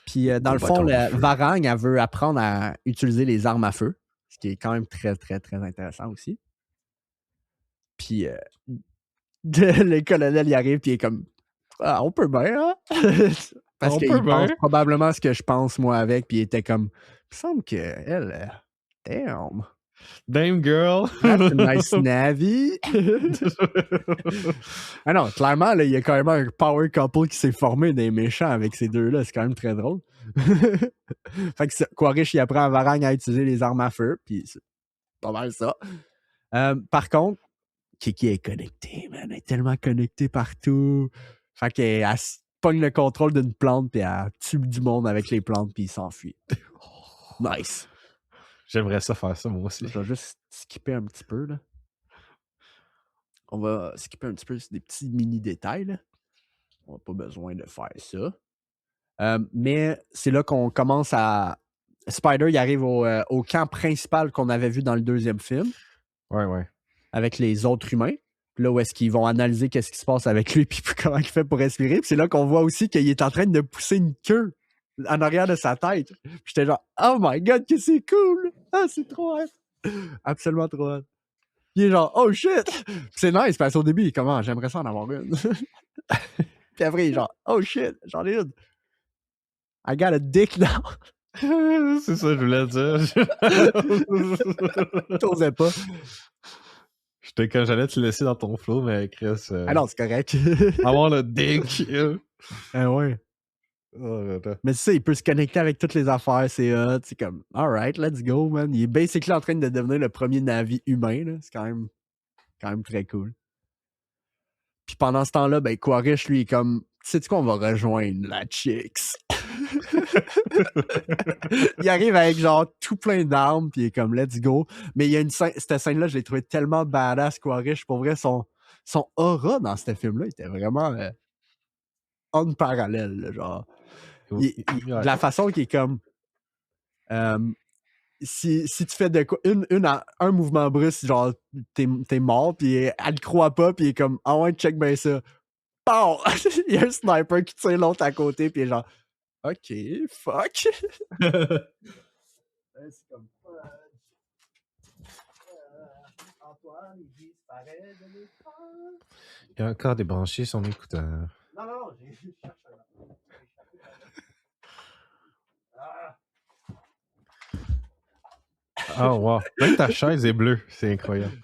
S2: Puis, dans le fond, Varang, elle veut apprendre à utiliser les armes à feu, ce qui est quand même très, très, très intéressant aussi. Puis, le colonel, il arrive, puis il est comme « Ah, on peut bien, hein? » Parce qu'il pense probablement ce que je pense, moi, avec, puis il était comme « Il me semble qu'elle... damn! »
S1: Damn girl!
S2: That's a nice navy! Ah non, clairement, là, il y a quand même un power couple qui s'est formé des méchants avec ces deux-là. C'est quand même très drôle. Fait que Quaritch, il apprend à Varang à utiliser les armes à feu, puis c'est pas mal ça. Par contre, Kiki est connectée, man. Elle est tellement connectée partout. Fait qu'elle pogne le contrôle d'une plante, puis elle tue du monde avec les plantes, puis il s'enfuit. Nice.
S1: J'aimerais ça faire ça, moi aussi.
S2: Je vais juste skipper un petit peu, là. On va skipper un petit peu des petits mini-détails, là. On n'a pas besoin de faire ça. Mais c'est là qu'on commence à... Spider, il arrive au camp principal qu'on avait vu dans le deuxième film.
S1: Ouais.
S2: Avec les autres humains. Puis là où est-ce qu'ils vont analyser qu'est-ce qui se passe avec lui puis comment il fait pour respirer. Puis c'est là qu'on voit aussi qu'il est en train de pousser une queue en arrière de sa tête. Puis j'étais genre « Oh my God, que c'est cool! Ah, c'est trop hot! » Absolument trop hot. Puis il est genre « Oh shit! » Puis c'est nice parce qu'au début, il est comme « J'aimerais ça en avoir une. » Puis après, il est genre « Oh shit! J'en ai une! I got a dick now! »
S1: C'est ça que je voulais dire.
S2: T'osais pas.
S1: Quand j'allais te laisser dans ton flow, mais Chris...
S2: Ah non, c'est correct.
S1: Avoir le dick.
S2: Ah ouais. Mais c'est ça, il peut se connecter avec toutes les affaires, c'est hot. C'est comme, alright, let's go, man. Il est basically en train de devenir le premier Navi humain, là. C'est quand même très cool. Puis pendant ce temps-là, ben, Quaritch, lui, est comme, sais-tu quoi, on va rejoindre la Chicks. Il arrive avec genre tout plein d'armes, puis il est comme, let's go. Mais il y a cette scène-là, je l'ai trouvé tellement badass, Quaritch. Pour vrai, son aura dans ce film-là était vraiment en parallèle, là, genre. De la façon qu'il est comme si tu fais de quoi un mouvement brusque, genre t'es mort, puis elle le croit pas, puis il est comme ah ouais, check bien ça. Pow! Il y a un sniper qui tire l'autre à côté, puis il est genre ok, fuck. C'est comme Antoine, il disparaît de l'écran.
S1: Il a encore débranché son écouteur.
S2: Non, j'ai cherché
S1: Oh, wow. Même ta chaise est bleue. C'est incroyable.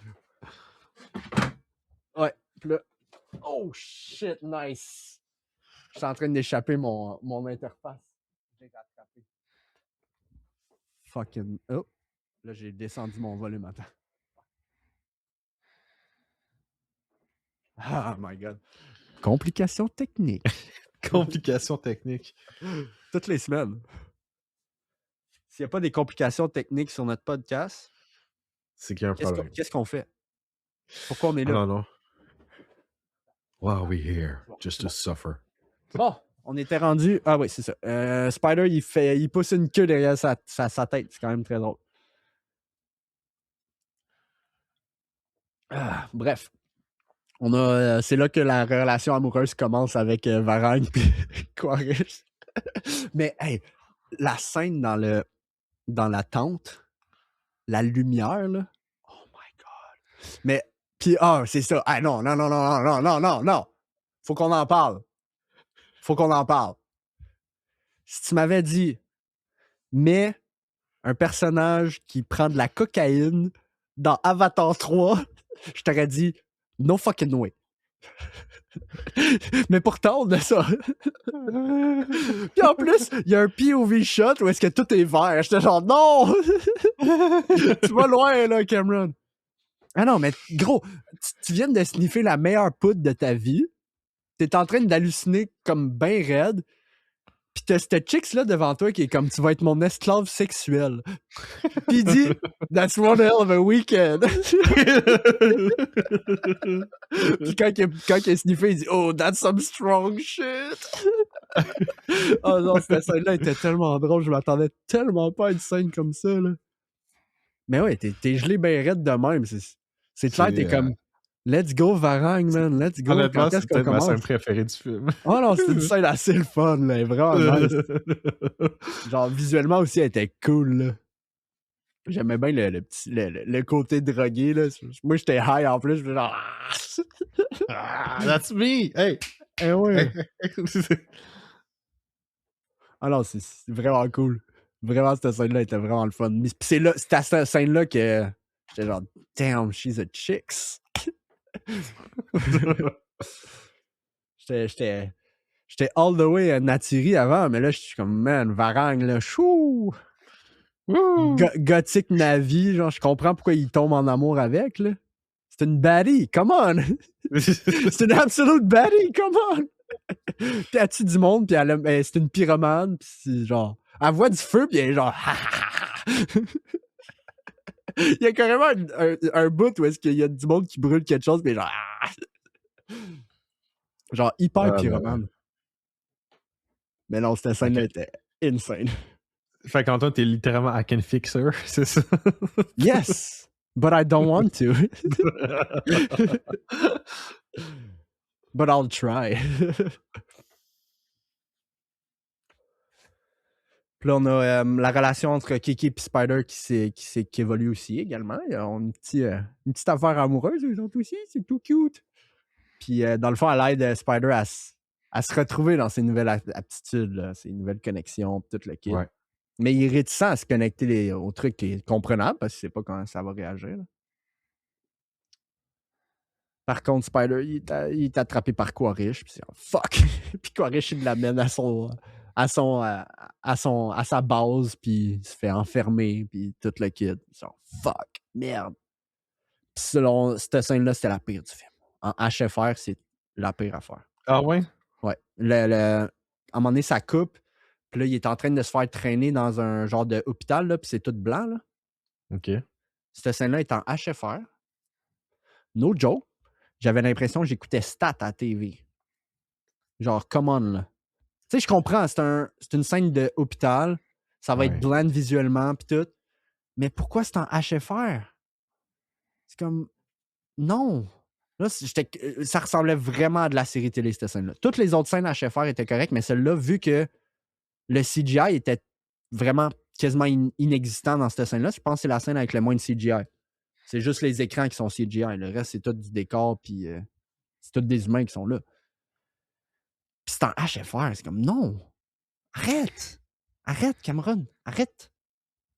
S2: Ouais. Puis là... Oh, shit, nice. Je suis en train d'échapper mon interface. J'ai rattrapé. Fucking... Oh. Là, j'ai descendu mon volume. Attends. Ah, my God. Complications techniques.
S1: Complications techniques.
S2: Toutes les semaines. S'il n'y a pas des complications techniques sur notre podcast,
S1: c'est qu'il y a un problème.
S2: Qu'est-ce qu'on fait? Pourquoi on est là?
S1: Non, non. Why are we here? Just to suffer.
S2: Bon, on était rendu... Ah oui, c'est ça. Spider, il pousse une queue derrière sa tête. C'est quand même très drôle. Bref. C'est là que la relation amoureuse commence avec Varang et Quaritch. Mais, hey, la scène dans la tente, la lumière, là. Oh my God. Mais, puis, c'est ça. Ah non. Faut qu'on en parle. Si tu m'avais dit, mais un personnage qui prend de la cocaïne dans Avatar 3, je t'aurais dit, no fucking way. Mais pourtant, on a ça. Puis en plus, il y a un POV shot où est-ce que tout est vert. J'étais genre, non! Tu vas loin, là, Cameron. Ah non, mais gros, tu viens de sniffer la meilleure poudre de ta vie. T'es en train d'halluciner comme ben raide. Pis t'as cette chicks-là devant toi qui est comme, tu vas être mon esclave sexuel. Pis il dit, that's one hell of a weekend. Pis quand il a sniffé, il dit, oh, that's some strong shit. Oh non, cette scène-là était tellement drôle. Je m'attendais tellement pas à une scène comme ça, là. Mais ouais, t'es gelé ben raide de même. C'est clair, t'es comme, let's go Varang, man, let's go.
S1: Honnêtement, c'est peut-être ma scène préférée du film.
S2: Oh non, c'était une scène assez le fun, là, vraiment nice. Genre, visuellement aussi, elle était cool, là. J'aimais bien le côté drogué, là. Moi, j'étais high en plus, je me genre...
S1: That's me! Hey!
S2: Eh ouais! Ah non, c'est vraiment cool. Vraiment, cette scène-là était vraiment le fun. C'est à cette scène-là que j'étais genre, damn, she's a chicks. J'étais all the way Natiri avant, mais là, je suis comme, man, Varang, là, chou! Gothic Navi, genre, je comprends pourquoi il tombe en amour avec, là. C'est une baddie, come on! C'est une absolute baddie, come on! Puis elle tue du monde, puis c'est une pyromane, puis c'est genre... Elle voit du feu, puis elle est genre... Il y a carrément un bout où est-ce qu'il y a du monde qui brûle quelque chose, puis genre... Genre hyper pyromane. Mais non, cette scène-là était insane.
S1: Fait qu'Antoine, t'es littéralement I can fix her, c'est ça?
S2: Yes! But I don't want to. But I'll try. Puis là, on a la relation entre Kiki et Spider qui évolue aussi également. Ils ont une petite affaire amoureuse, eux autres aussi. C'est tout cute. Puis dans le fond, elle aide Spider à se retrouver dans ses nouvelles aptitudes, là, ses nouvelles connexions, tout le kit.
S1: Ouais.
S2: Mais il est réticent à se connecter au truc qui est comprenable parce qu'il ne sait pas comment ça va réagir. Là. Par contre, Spider, il est attrapé par Quaritch. Puis c'est fuck! Puis Quaritch, il l'amène à sa base, puis il se fait enfermer, puis tout le kit. Genre, fuck! Merde! Puis selon cette scène-là, c'était la pire du film. En HFR, c'est la pire affaire.
S1: Ah ouais?
S2: Ouais. À un moment donné, ça coupe. Puis là, il est en train de se faire traîner dans un genre de hôpital, là, puis c'est tout blanc, là.
S1: OK.
S2: Cette scène-là est en HFR. No joke. J'avais l'impression que j'écoutais Stat à la TV. Genre, come on, là. Tu sais, je comprends, c'est une scène d'hôpital. Ça va être bland visuellement, puis tout. Mais pourquoi c'est en HFR? C'est comme... Non! Là, ça ressemblait vraiment à de la série télé, cette scène-là. Toutes les autres scènes HFR étaient correctes, mais celle-là, vu que le CGI était vraiment quasiment inexistant dans cette scène-là, je pense que c'est la scène avec le moins de CGI. C'est juste les écrans qui sont CGI. Le reste, c'est tout du décor, puis c'est tous des humains qui sont là. Puis c'est en HFR. C'est comme, non! Arrête! Arrête, Cameron! Arrête!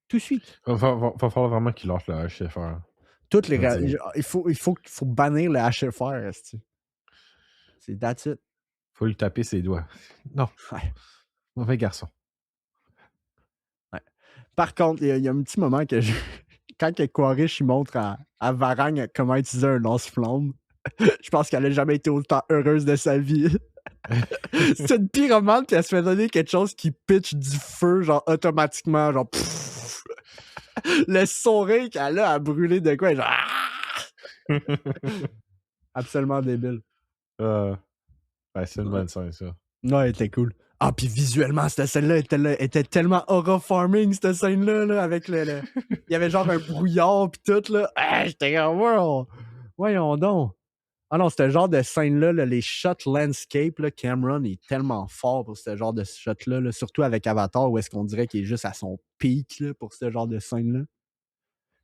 S2: Tout de suite.
S1: Va falloir vraiment qu'il lâche le HFR.
S2: Toutes les il faut bannir le HFR, esti. C'est that's it.
S1: Faut lui taper ses doigts. Non.
S2: Ouais.
S1: Mauvais garçon.
S2: Ouais. Par contre, il y a un petit moment que quand Quaritch il montre à Varang comment utiliser un lance-flamme, je pense qu'elle a jamais été autant heureuse de sa vie. C'est une pyromane, puis elle se fait donner quelque chose qui pitch du feu, genre automatiquement, genre pfff. Le sourire qu'elle a à brûler de quoi, genre absolument débile.
S1: Ouais, c'est une bonne scène, ça.
S2: Ouais, elle était cool. Ah, puis visuellement, cette scène-là était tellement horror farming, cette scène-là, là, avec le... Il y avait genre un brouillard, puis tout, là. Ah, j'étais comme, wow! Voyons donc. Ah non, ce genre de scène-là, là, les shots landscape, là, Cameron est tellement fort pour ce genre de shot-là, là, surtout avec Avatar, où est-ce qu'on dirait qu'il est juste à son pic là, pour ce genre de scène-là.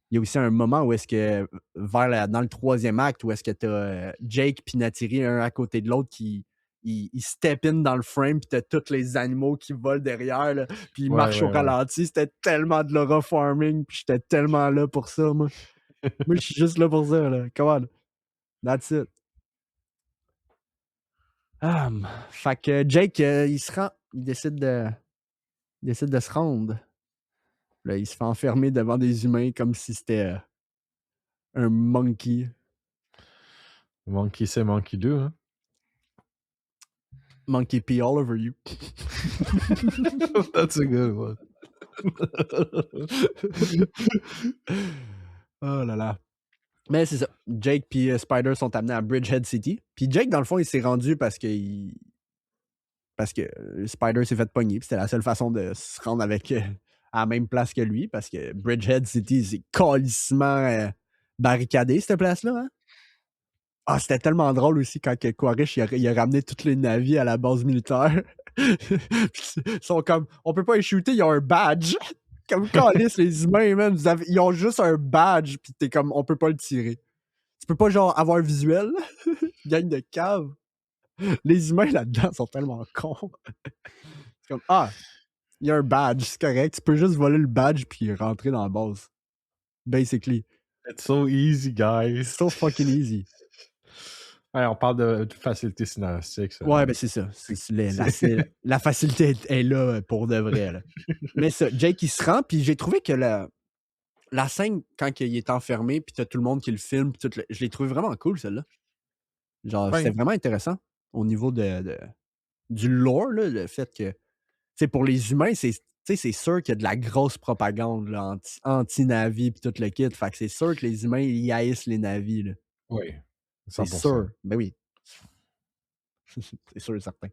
S2: Il y a aussi un moment où est-ce que, dans le troisième acte, où est-ce que t'as Jake puis Natiri un à côté de l'autre qui ils step in dans le frame, puis t'as tous les animaux qui volent derrière, là, puis ils marchent au ralenti. C'était tellement de l'aura farming, puis j'étais tellement là pour ça, moi. Moi, je suis juste là pour ça, là. Come on. That's it. Fait que Jake, il se rend. Il décide de se rendre. Là, il se fait enfermer devant des humains comme si c'était un monkey.
S1: Monkey c'est Monkey 2, hein?
S2: Monkey pee all over you.
S1: That's a good one.
S2: Oh là là. Mais c'est ça. Jake puis Spider sont amenés à Bridgehead City. Puis Jake, dans le fond, il s'est rendu parce que Spider s'est fait pogner. Puis c'était la seule façon de se rendre avec à la même place que lui. Parce que Bridgehead City, c'est calissement barricadé, cette place-là. Hein? Ah, c'était tellement drôle aussi quand Quaritch il a ramené tous les navires à la base militaire. Ils sont comme, on peut pas les shooter, ils ont un badge. Comme calice, les humains, man, ils ont juste un badge, pis t'es comme, on peut pas le tirer. Tu peux pas, genre, avoir un visuel. Gang de cave. Les humains là-dedans sont tellement cons. C'est comme, il y a un badge, c'est correct. Tu peux juste voler le badge puis rentrer dans la base. Basically.
S1: It's so easy, guys.
S2: So fucking easy.
S1: Ouais, on parle de facilité scénaristique. Ça.
S2: Ouais, ben c'est ça. La facilité est là pour de vrai. Là. Mais ça, Jake, il se rend, puis j'ai trouvé que la scène, quand il est enfermé, puis t'as tout le monde qui le filme, je l'ai trouvé vraiment cool, celle-là. Genre, c'était vraiment intéressant au niveau du lore, là, le fait que, pour les humains, c'est sûr qu'il y a de la grosse propagande là, anti-Navi puis tout le kit. Fait que c'est sûr que les humains, ils haïssent les Navis. Là.
S1: Oui, 100%.
S2: C'est sûr. Ben oui. C'est sûr et certain.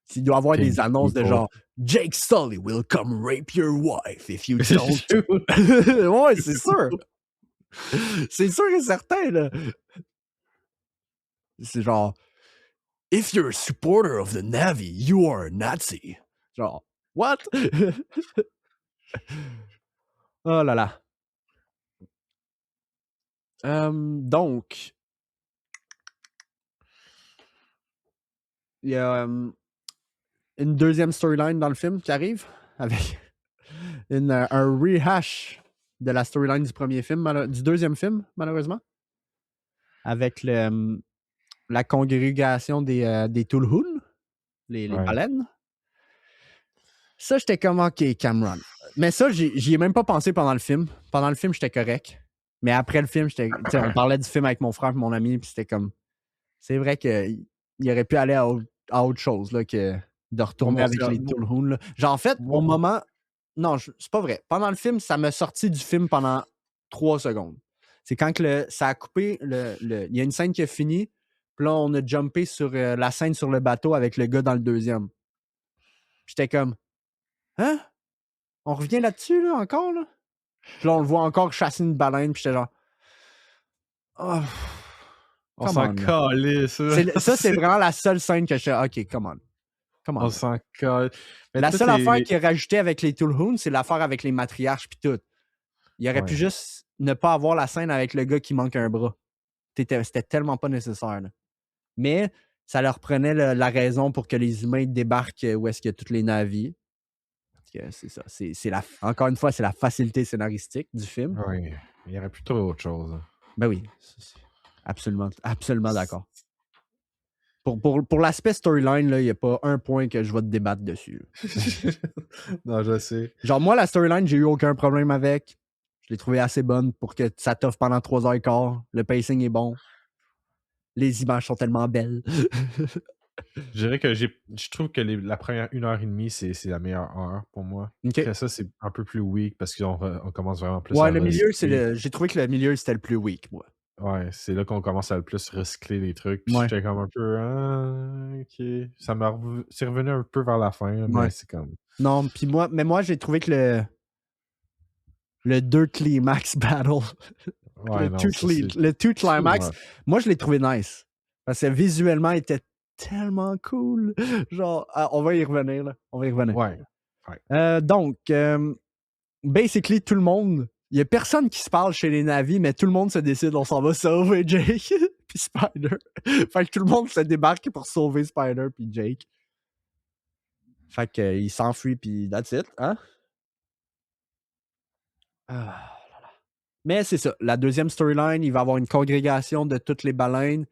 S2: S'il doit y avoir des annonces de genre Jake Sully will come rape your wife if you don't. Ouais, c'est sûr. C'est sûr et certain, là. C'est genre if you're a supporter of the Navy, you are a Nazi. Genre, what? Oh là là. Donc, il y a une deuxième storyline dans le film qui arrive avec un rehash de la storyline du premier film, du deuxième film, malheureusement. Avec la congrégation des Tulhun, les baleines. Ça, j'étais comme, OK, Cameron. Mais ça, j'y ai même pas pensé pendant le film. Pendant le film, j'étais correct. Mais après le film, on parlait du film avec mon frère et mon ami, puis c'était comme, c'est vrai qu'il aurait pu aller à autre chose là, que de retourner avec les Tulhun. Genre, en fait, au moment... Non, c'est pas vrai. Pendant le film, ça m'a sorti du film pendant 3 secondes. C'est quand que ça a coupé, il y a une scène qui a fini, puis là, on a jumpé sur la scène sur le bateau avec le gars dans le deuxième. J'étais comme, hein? On revient là-dessus, là, encore, là? Puis là, on le voit encore chasser une baleine, puis j'étais genre, oh,
S1: on s'en calisse.
S2: Ça, c'est vraiment la seule scène que je fais, OK, come on.
S1: On s'en calisse.
S2: La seule affaire qui est rajoutée avec les Tulhun, c'est l'affaire avec les matriarches, puis tout. Il aurait pu juste ne pas avoir la scène avec le gars qui manque un bras. C'était tellement pas nécessaire. Là. Mais ça leur prenait la raison pour que les humains débarquent où est-ce qu'il y a toutes les navis. c'est ça. Encore une fois, c'est la facilité scénaristique du film.
S1: Oui, il y aurait pu trouver autre chose.
S2: Ben oui, absolument, absolument d'accord. Pour l'aspect storyline, il n'y a pas un point que je vais te débattre dessus.
S1: Non, je sais.
S2: Genre, moi, la storyline, j'ai eu aucun problème avec. Je l'ai trouvé assez bonne pour que ça t'offre pendant 3h15. Le pacing est bon. Les images sont tellement belles.
S1: Je dirais que je trouve que la première 1h30, c'est la meilleure heure pour moi.
S2: OK.
S1: Après ça, c'est un peu plus weak parce qu'on commence vraiment plus
S2: Ouais,
S1: à
S2: le milieu,
S1: recycler.
S2: j'ai trouvé que le milieu, c'était le plus weak, moi.
S1: Ouais, c'est là qu'on commence à le plus recycler les trucs. Puis
S2: Ouais.
S1: j'étais comme un peu. Ah, ok. C'est revenu un peu vers la fin, là, mais
S2: Ouais.
S1: c'est comme.
S2: Non, puis moi, j'ai trouvé que le 2 climax battle,
S1: Ouais, non, ça c'est.
S2: le 2 climax,
S1: Ouais.
S2: moi, je l'ai trouvé nice. Parce que visuellement, il était tellement cool. Genre, on va y revenir, là. On va y revenir.
S1: Ouais. Ouais.
S2: Donc, basically, tout le monde, il n'y a personne qui se parle chez les navis, mais tout le monde se décide, on s'en va sauver Jake puis Spider. Fait que tout le monde se débarque pour sauver Spider puis Jake. Fait qu'il s'enfuit puis that's it, hein? Ah. Mais c'est ça. La deuxième storyline, il va y avoir une congrégation de toutes les baleines.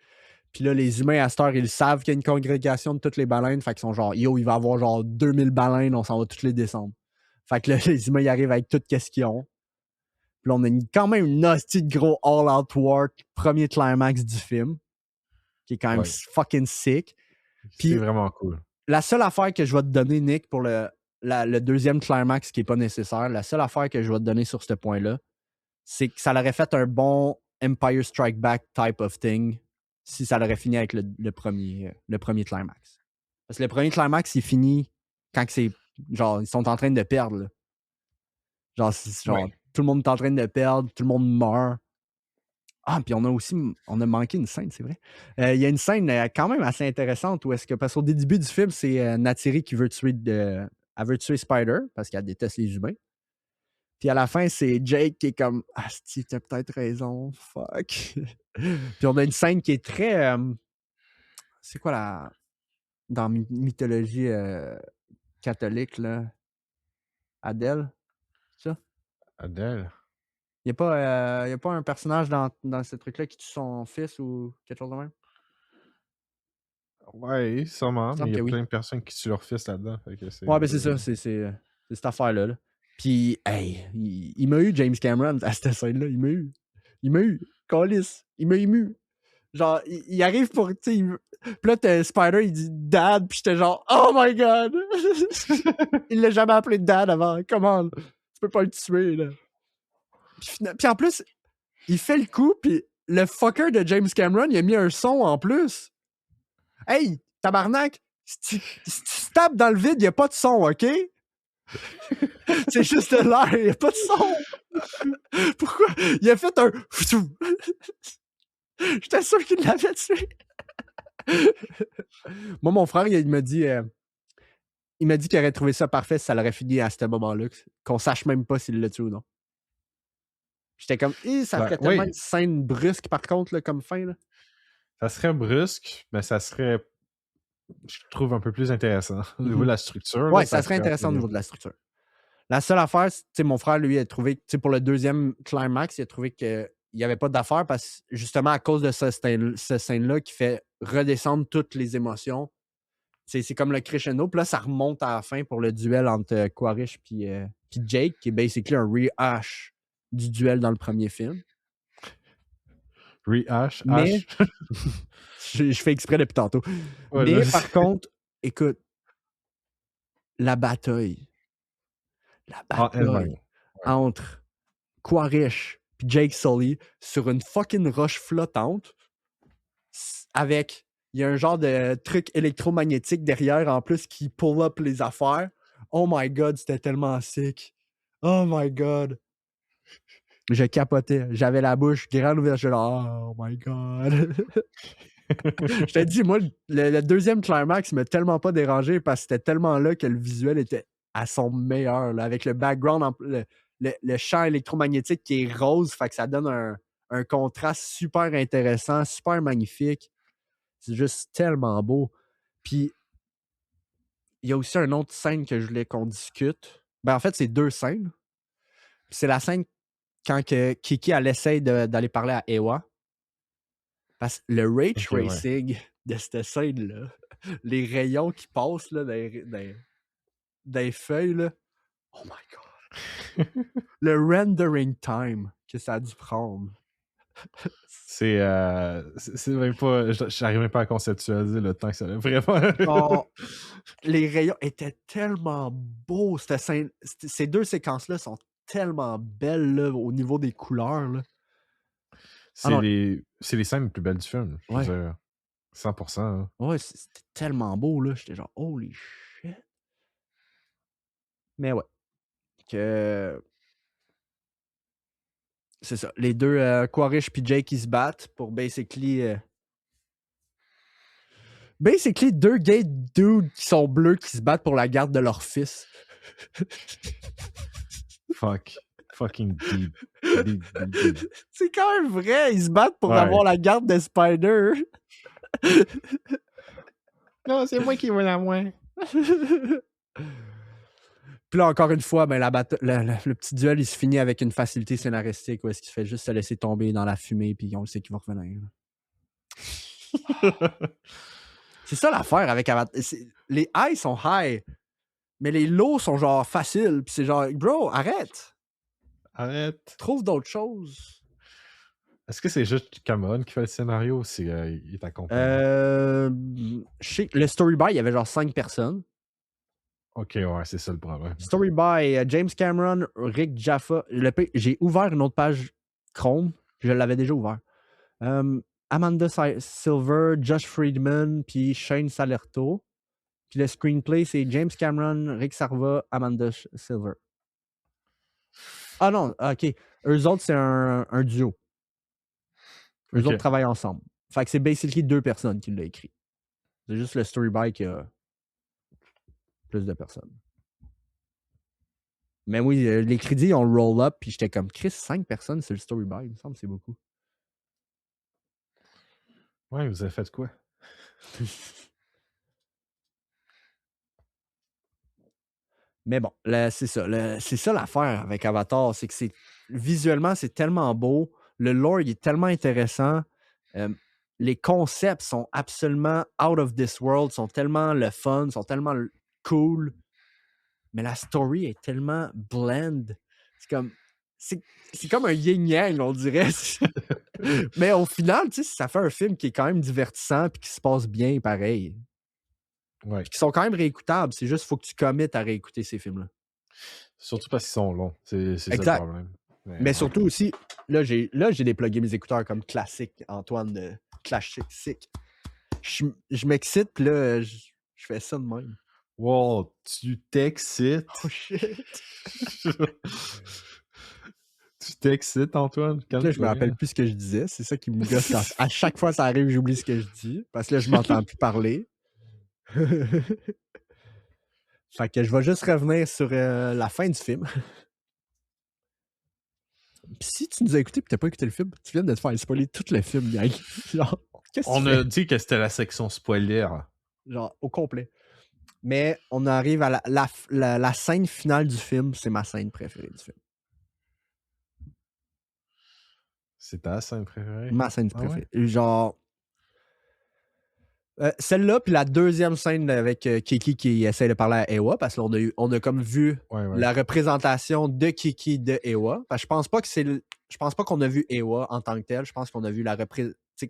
S2: Puis là, les humains, à cette heure, ils savent qu'il y a une congrégation de toutes les baleines. Fait qu'ils sont genre, yo, il va y avoir genre 2000 baleines, on s'en va toutes les descendre. Fait que là, les humains, ils arrivent avec tout ce qu'ils ont. Puis là, on a quand même une hostie de gros all-out war, premier climax du film, qui est quand même fucking sick. Puis
S1: c'est vraiment cool.
S2: La seule affaire que je vais te donner, Nick, pour le deuxième climax qui n'est pas nécessaire, la seule affaire que je vais te donner sur ce point-là, c'est que ça l'aurait fait un bon Empire Strike Back type of thing si ça l'aurait fini avec le premier climax. Parce que le premier climax, il finit quand c'est. Genre, ils sont en train de perdre. Là. Genre, tout le monde est en train de perdre, tout le monde meurt. Ah, puis on a manqué une scène, c'est vrai. Il y a une scène quand même assez intéressante où est-ce que, parce qu'au début du film, c'est Natsiri qui veut tuer Spider parce qu'elle déteste les humains. Puis à la fin, c'est Jake qui est comme ah, si t'as peut-être raison, fuck. Puis on a une scène qui est très. C'est quoi la. Dans mythologie catholique, là? Adèle, c'est ça?
S1: Adèle.
S2: Il n'y a pas un personnage dans ce truc-là qui tue son fils ou quelque chose de même?
S1: Ouais, sûrement, mais il y a
S2: Oui.
S1: plein de personnes qui tuent leur fils là-dedans.
S2: Ouais, ben c'est ça, c'est cette affaire-là. Là. Puis, hey, il m'a eu James Cameron à cette scène-là, il m'a eu. Il m'a eu. Callis, il m'a ému. Genre, il arrive pour, tu sais, puis là, t'as Spider, il dit Dad, puis j'étais genre, oh my god! Il l'a jamais appelé Dad avant, comment? Tu peux pas le tuer, là. Puis en plus, il fait le coup, puis le fucker de James Cameron, il a mis un son en plus. Hey, tabarnak, si tu tapes dans le vide, il n'y a pas de son, OK? C'est juste de l'air, il n'y a pas de son. Pourquoi? Il a fait un... J'étais sûr qu'il l'avait tué. Moi, mon frère, il m'a dit... il m'a dit qu'il aurait trouvé ça parfait si ça l'aurait fini à ce moment-là, qu'on sache même pas s'il l'a tué ou non. J'étais comme, ça ferait tellement une scène brusque, par contre, là, comme fin. Là.
S1: Ça serait brusque, mais ça serait, je trouve, un peu plus intéressant au niveau de la structure.
S2: Ouais, ça serait intéressant au niveau de la structure. La seule affaire, mon frère, lui, a trouvé, pour le deuxième climax, il a trouvé qu'il n'y avait pas d'affaire parce que, justement, à cause de cette scène-là qui fait redescendre toutes les émotions, c'est comme le crescendo. Puis là, ça remonte à la fin pour le duel entre Quaritch puis Jake, qui est basically un rehash du duel dans le premier film.
S1: Rehash?
S2: Mais, je fais exprès depuis tantôt. Ouais, mais par contre, écoute, la bataille entre Quaritch et Jake Sully sur une fucking roche flottante avec, il y a un genre de truc électromagnétique derrière en plus qui pull up les affaires. Oh my god, c'était tellement sick. Oh my god. Je capotais. J'avais la bouche grande ouverte. Je oh my god. Je t'ai dit, moi, le deuxième climax m'a tellement pas dérangé parce que c'était tellement là que le visuel était à son meilleur. Là, avec le background, le champ électromagnétique qui est rose, fait que ça donne un contraste super intéressant, super magnifique. C'est juste tellement beau. Puis, il y a aussi une autre scène que je voulais qu'on discute. Ben, en fait, c'est 2 scènes. C'est la scène quand que Kiki, elle essaie d'aller parler à Ewa. Parce que le ray
S1: Ok, ouais.
S2: tracing de cette scène-là, les rayons qui passent là, dans les feuilles, là, oh my God. Le rendering time que ça a dû prendre.
S1: C'est même pas. J'arrive même pas à conceptualiser le temps que ça a vraiment.
S2: Oh, les rayons étaient tellement beaux. Cette scène, ces 2 séquences-là sont tellement belles là, au niveau des couleurs. Là. Ah non,
S1: c'est les scènes les plus belles du film. Je veux
S2: ouais,
S1: dire, 100%. Hein.
S2: ouais, c'était tellement beau. Là. J'étais genre, holy shit. Mais ouais. Que... C'est ça. Les deux, Quaritch puis Jake, qui se battent pour basically 2 gay dudes qui sont bleus qui se battent pour la garde de leur fils.
S1: Fucking deep. Deep.
S2: C'est quand même vrai. Ils se battent pour avoir la garde de Spider.
S1: Non, c'est moi qui veux la moins.
S2: Puis là, encore une fois, ben, le petit duel, il se finit avec une facilité scénaristique où est-ce qu'il fait juste se laisser tomber dans la fumée puis on le sait qu'il va revenir. C'est ça l'affaire avec Avatar. Les highs sont high, mais les lows sont genre faciles. Puis c'est genre, bro, arrête. Trouve d'autres choses.
S1: Est-ce que c'est juste Cameron qui fait le scénario ou il est accompagné?
S2: Le story by, il y avait genre 5 personnes.
S1: Ok, ouais, c'est ça le problème.
S2: Story by James Cameron, Rick Jaffa. J'ai ouvert une autre page Chrome. Je l'avais déjà ouvert. Amanda Silver, Josh Friedman, puis Shane Salerto. Puis le screenplay, c'est James Cameron, Rick Sarva, Amanda Silver. Ah non, ok. Eux autres, c'est un duo. Eux autres travaillent ensemble. Fait que c'est basically 2 personnes qui l'ont écrit. C'est juste le story by qui a plus de personnes. Mais oui, les crédits ont roll up, puis j'étais comme, Chris, 5 personnes, c'est le story by. Il me semble que c'est beaucoup.
S1: Ouais, vous avez fait quoi?
S2: Mais bon, c'est ça. C'est ça l'affaire avec Avatar, c'est que visuellement, c'est tellement beau. Le lore, il est tellement intéressant. Les concepts sont absolument out of this world, sont tellement le fun, sont tellement cool. Mais la story est tellement blend. C'est comme un yin-yang, on dirait. Mais au final, tu sais, ça fait un film qui est quand même divertissant et qui se passe bien pareil.
S1: Ouais.
S2: Qui sont quand même réécoutables. C'est juste qu'il faut que tu committes à réécouter ces films-là.
S1: Surtout parce qu'ils sont longs. C'est ça le problème.
S2: Mais surtout aussi, là, j'ai déplugué mes écouteurs comme classique, Antoine, de classique. Je m'excite, puis là, je fais ça de même.
S1: Wow, tu t'excites.
S2: Oh shit!
S1: Tu t'excites, Antoine?
S2: Là, je me rappelle plus ce que je disais. C'est ça qui me gosse. À chaque fois que ça arrive, j'oublie ce que je dis. Parce que là, je m'entends plus parler. Fait que je vais juste revenir sur la fin du film. Puis si tu nous as écouté et t'as pas écouté le film, tu viens de te faire spoiler tout le film, gang. Genre, qu'est-ce que
S1: On a dit que c'était la section spoiler.
S2: Genre, au complet. Mais on arrive à la scène finale du film. C'est ma scène préférée du film.
S1: C'est ta scène préférée?
S2: Ma scène préférée. Ouais? Genre... celle-là, puis la deuxième scène avec Kiki qui essaie de parler à Ewa, parce qu'on a comme vu la représentation de Kiki de Ewa. Parce que je pense pas que je pense pas qu'on a vu Ewa en tant que telle. Je pense qu'on a vu la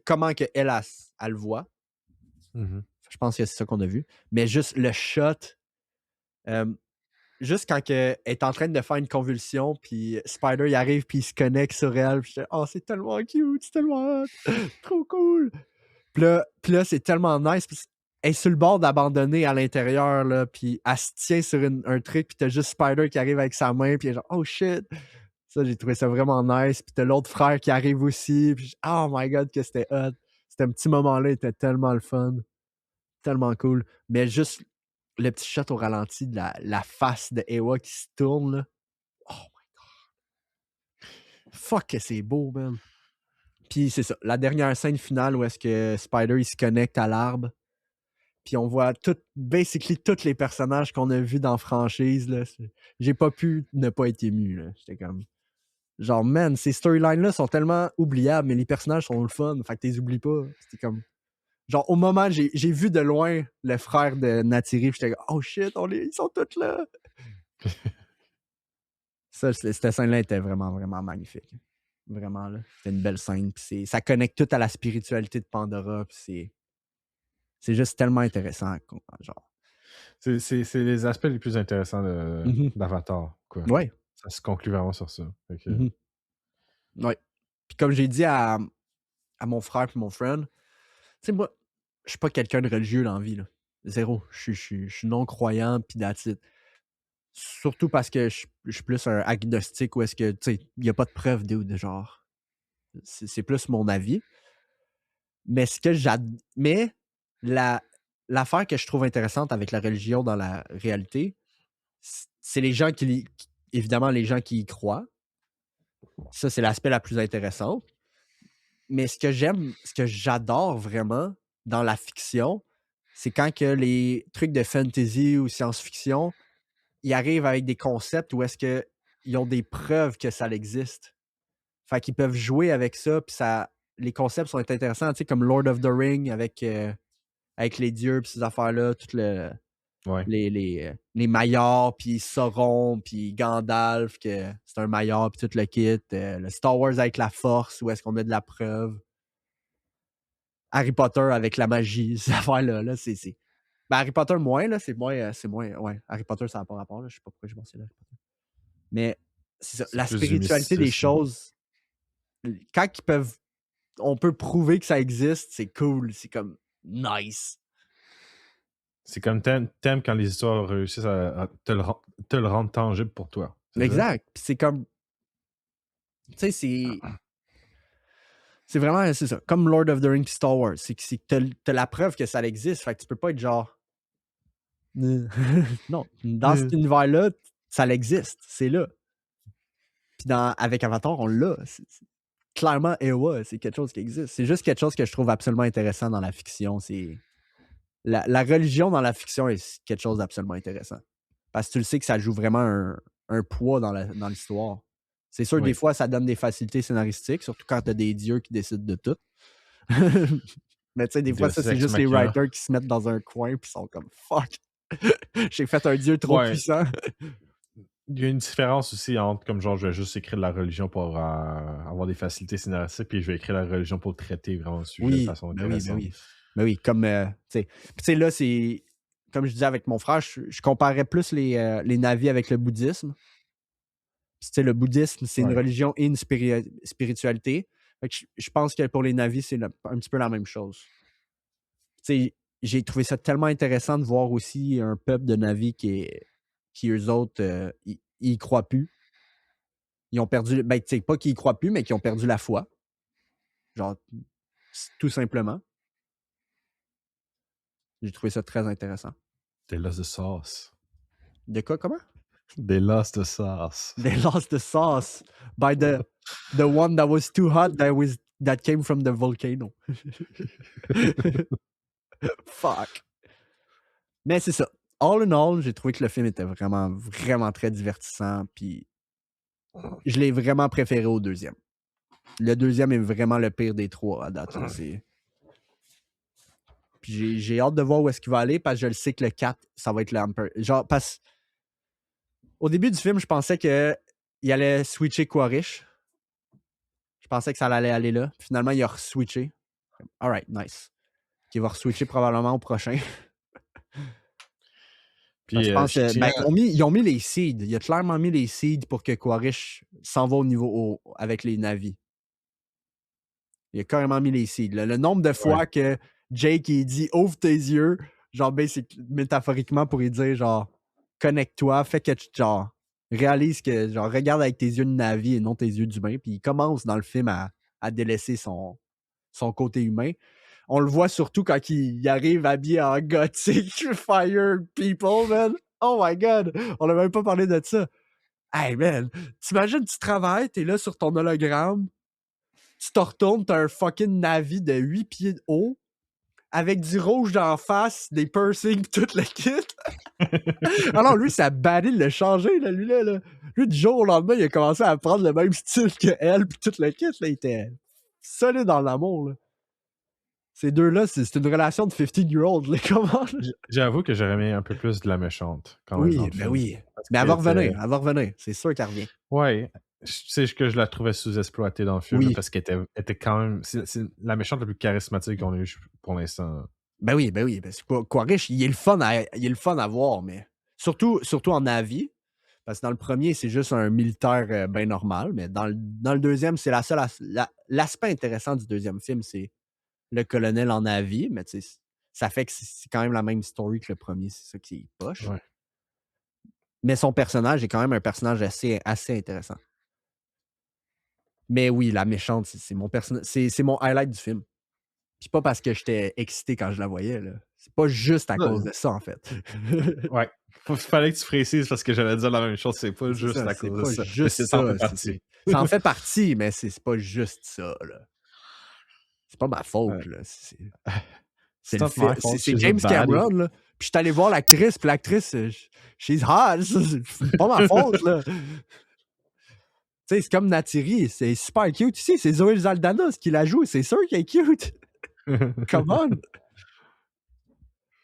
S2: comment que elle le voit.
S1: Mm-hmm.
S2: Je pense que c'est ça qu'on a vu. Mais juste le shot, juste quand elle est en train de faire une convulsion, puis Spider il arrive, puis il se connecte sur elle. Puis je dis, oh, c'est tellement cute, c'est tellement hot, trop cool. Puis là, c'est tellement nice. Puis elle est sur le bord d'abandonner à l'intérieur, là, puis elle se tient sur un truc, puis t'as juste Spider qui arrive avec sa main, puis elle est genre, oh shit. Ça, j'ai trouvé ça vraiment nice. Puis t'as l'autre frère qui arrive aussi, puis oh my god, que c'était hot. C'était un petit moment-là, il était tellement le fun. Tellement cool. Mais juste le petit shot au ralenti de la face de Ewa qui se tourne, là. Oh my god. Fuck que c'est beau, man. Puis c'est ça, la dernière scène finale où est-ce que Spider il se connecte à l'arbre. puis on voit basically tous les personnages qu'on a vus dans la franchise. Là. J'ai pas pu ne pas être ému. Là. J'étais comme... Genre, man, ces storylines-là sont tellement oubliables, mais les personnages sont le fun, fait que t'es oublies pas. C'était comme... Genre, au moment, j'ai vu de loin le frère de Natsiri, j'étais comme, oh shit, ils sont tous là! Ça, cette scène-là était vraiment, vraiment magnifique. Vraiment, là. C'était une belle scène. Puis ça connecte tout à la spiritualité de Pandora. Puis c'est juste tellement intéressant. Genre.
S1: C'est les aspects les plus intéressants d'Avatar.
S2: Ouais.
S1: Ça se conclut vraiment sur ça.
S2: Ouais. Puis comme j'ai dit à mon frère et mon friend, tu sais, moi, je suis pas quelqu'un de religieux dans la vie. Là. Zéro. Je suis non-croyant, puis that's it. Surtout parce que je suis plus un agnostique où est-ce que, tu sais, il n'y a pas de preuve de genre. C'est plus mon avis. Mais l'affaire que je trouve intéressante avec la religion dans la réalité, c'est les gens évidemment, les gens qui y croient. Ça, c'est l'aspect la plus intéressante. Mais ce que j'adore vraiment dans la fiction, c'est quand que les trucs de fantasy ou science-fiction, ils arrivent avec des concepts où est-ce qu'ils ont des preuves que ça existe. Fait qu'ils peuvent jouer avec ça, puis les concepts sont intéressants, tu sais, comme Lord of the Ring avec les dieux, puis ces affaires-là, toutes les Maillards, puis Sauron, puis Gandalf, que c'est un Maillard, puis tout le kit. Le Star Wars avec la Force, où est-ce qu'on a de la preuve. Harry Potter avec la magie, ces affaires-là, là, c'est... Ben, Harry Potter, moins, là, c'est moins... Ouais, Harry Potter, ça n'a pas rapport, là, je sais pas pourquoi j'ai mentionné Harry Potter. Mais, c'est ça, la spiritualité des choses, quand on peut prouver que ça existe, c'est cool, c'est comme nice.
S1: C'est comme t'aimes quand les histoires réussissent à te le rendre tangible pour toi.
S2: Exact. Puis c'est comme... Tu sais, c'est vraiment... C'est ça. Comme Lord of the Rings Star Wars. C'est que t'as la preuve que ça existe. Fait que tu peux pas être genre... non. Dans cet univers-là, ça existe. C'est là. Puis avec Avatar, on l'a. Clairement, Ewa, c'est quelque chose qui existe. C'est juste quelque chose que je trouve absolument intéressant dans la fiction. C'est... La religion dans la fiction est quelque chose d'absolument intéressant. Parce que tu le sais que ça joue vraiment un poids dans l'histoire. C'est sûr, des fois, ça donne des facilités scénaristiques, surtout quand t'as des dieux qui décident de tout. Mais tu sais, des fois, ça, c'est juste les writers qui se mettent dans un coin puis sont comme « Fuck! J'ai fait un dieu trop puissant! »
S1: Il y a une différence aussi entre, comme genre, je vais juste écrire de la religion pour avoir des facilités scénaristiques, puis je vais écrire la religion pour traiter vraiment le sujet de façon intéressante.
S2: Ben oui, comme, tu sais, là, c'est, comme je disais avec mon frère, je comparais plus les Na'vi avec le bouddhisme. Tu sais, le bouddhisme, c'est une religion et une spiritualité. Fait que je pense que pour les Na'vi, c'est un petit peu la même chose. Tu sais, j'ai trouvé ça tellement intéressant de voir aussi un peuple de Na'vi qui eux autres, ils y croient plus. Ils ont perdu, ben, tu sais, pas qu'ils y croient plus, mais qu'ils ont perdu la foi. Genre, tout simplement. J'ai trouvé ça très intéressant.
S1: They lost the sauce.
S2: De quoi, comment?
S1: They lost the sauce.
S2: They lost the sauce by the one that was too hot that came from the volcano. Fuck. Mais c'est ça. All in all, j'ai trouvé que le film était vraiment, vraiment très divertissant. Puis je l'ai vraiment préféré au deuxième. Le deuxième est vraiment le pire des trois à date. Puis j'ai hâte de voir où est-ce qu'il va aller parce que je le sais que le 4, ça va être l'Emperor. Genre, parce au début du film, je pensais qu'il allait switcher Quaritch. Je pensais que ça allait aller là. Finalement, il a re-switché. Alright, nice. Il va re-switcher probablement au prochain. Puis, je pense ils ont mis les seeds. Il a clairement mis les seeds pour que Quaritch s'en va au niveau avec les Na'vi. Il a carrément mis les seeds. Le nombre de fois que Jake il dit ouvre tes yeux, genre métaphoriquement pour lui dire genre connecte-toi, fais que genre réalise que genre regarde avec tes yeux de Na'vi et non tes yeux d'humain. Puis il commence dans le film à délaisser son côté humain. On le voit surtout quand il arrive habillé en gothic fire people, man. Oh my god, on n'a même pas parlé de ça. Hey man, t'imagines tu travailles, t'es là sur ton hologramme, tu te retournes, t'as un fucking Na'vi de 8 pieds de haut avec du rouge d'en face, des piercings pis tout le kit. Alors lui, ça badé de le changer, là, lui, là. Lui, du jour au lendemain, il a commencé à prendre le même style que elle pis tout le kit, là. Il était solide dans l'amour, là. Ces deux-là, c'est une relation de 15-year-old, là. Comment?
S1: J'avoue que j'aurais aimé un peu plus de la méchante, quand même,
S2: Oui,
S1: dans le
S2: ben
S1: film.
S2: oui.
S1: Parce
S2: Mais
S1: que,
S2: elle va
S1: tu sais,
S2: revenir. C'est sûr qu'elle revient.
S1: ouais, c'est que je la trouvais sous-exploitée dans le film,
S2: Oui.
S1: parce qu'elle était quand même... C'est la méchante la plus charismatique qu'on a eu pour l'instant.
S2: Ben oui. Parce que Quaritch, il est le fun à voir, mais surtout en Navy. Parce que dans le premier, c'est juste un militaire bien normal, mais dans le deuxième, c'est l'aspect intéressant du deuxième film, c'est le colonel en Navy, mais tu sais, ça fait que c'est quand même la même story que le premier, c'est ça qui est poche.
S1: Ouais.
S2: Mais son personnage est quand même un personnage assez intéressant. Mais oui, la méchante, c'est mon personnage, c'est mon highlight du film. Puis pas parce que j'étais excité quand je la voyais, là. C'est pas juste à cause de ça, en fait.
S1: Ouais. Fallait que tu précises parce que j'allais dire la même chose. C'est pas juste à cause de ça. Mais ça en fait partie.
S2: Ça en fait partie, mais c'est pas juste ça, là. C'est pas ma faute, là. C'est James Cameron, là. Puis je suis allé voir l'actrice, puis l'actrice, she's hot. C'est pas ma faute, là. Tu sais, c'est comme Natiri, c'est super cute ici. C'est Zoé Saldana qui la joue. C'est sûr qu'elle est cute. Come on!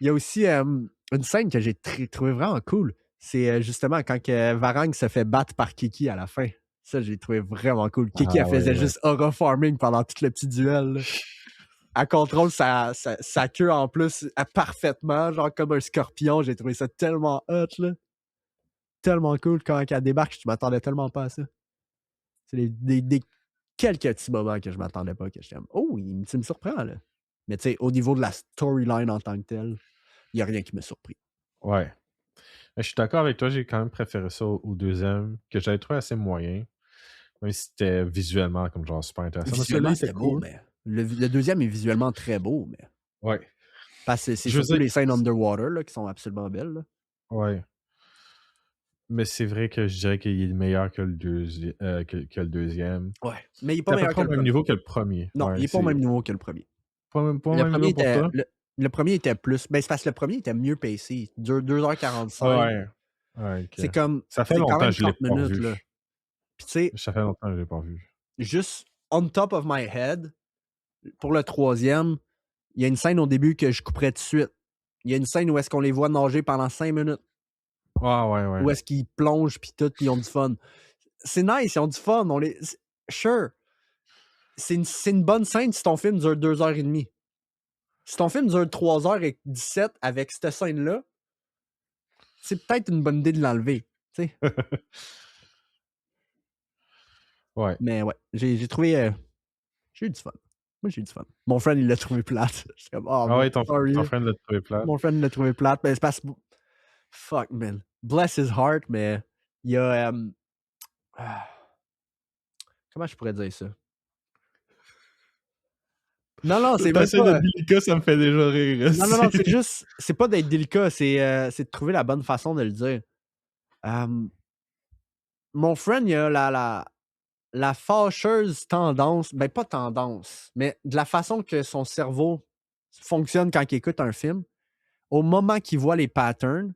S2: Il y a aussi une scène que j'ai trouvé vraiment cool. C'est justement quand Varang se fait battre par Kiki à la fin. Ça, j'ai trouvé vraiment cool. Kiki, elle faisait juste aura farming pendant tout le petit duel. Là. Elle contrôle sa queue en plus parfaitement, genre comme un scorpion. J'ai trouvé ça tellement hot, là. Tellement cool. Quand elle débarque, je m'attendais tellement pas à ça. C'est des quelques petits moments que je m'attendais pas, que j'étais comme, oh, tu me surprends, là. Mais tu sais, au niveau de la storyline en tant que telle, il n'y a rien qui m'a surpris.
S1: Ouais. Je suis d'accord avec toi, j'ai quand même préféré ça au deuxième, que j'avais trouvé assez moyen. Même si c'était visuellement comme genre super intéressant.
S2: Visuellement, c'était beau, mais le deuxième est visuellement très beau, mais.
S1: Ouais.
S2: Parce que c'est surtout les scènes underwater là, qui sont absolument belles. Là.
S1: Ouais. Mais c'est vrai que je dirais qu'il est meilleur que le, que le deuxième.
S2: Ouais. Mais il n'est pas meilleur que le premier.
S1: Au même niveau que le premier.
S2: Non,
S1: ouais,
S2: il n'est pas au même niveau que le premier.
S1: Pas au même niveau pour toi?
S2: Le premier était plus. Ben, c'est parce que le premier était mieux pacé. 2h45.
S1: Ouais. Okay.
S2: C'est comme.
S1: Ça fait longtemps que je l'ai pas vu.
S2: Là. Puis, tu sais.
S1: Ça fait longtemps que je l'ai pas vu.
S2: Juste on top of my head, pour le troisième, il y a une scène au début que je couperais tout de suite. Il y a une scène où est-ce qu'on les voit nager pendant 5 minutes.
S1: Ouais.
S2: Où est-ce qu'ils plongent puis tout, puis ils ont du fun. C'est nice, ils ont du fun. Sure. C'est une bonne scène si ton film dure 2h30. Si ton film dure 3h17 avec cette scène-là, c'est peut-être une bonne idée de l'enlever. Tu sais.
S1: Ouais.
S2: Mais ouais, j'ai trouvé. J'ai eu du fun. Moi, j'ai eu du fun. Mon friend, il l'a trouvé plate. J'étais comme, oh,
S1: ouais, ton friend l'a trouvé plate.
S2: Mon friend l'a trouvé plate. Mais c'est parce que. Fuck, man. Bless his heart, mais il y a. Comment je pourrais dire ça? Non, c'est même pas...
S1: d'être délicat, ça me fait déjà rire.
S2: Non, c'est juste... C'est pas d'être délicat, c'est de trouver la bonne façon de le dire. Mon friend, il a la fâcheuse tendance... Ben, pas tendance, mais de la façon que son cerveau fonctionne quand il écoute un film. Au moment qu'il voit les patterns,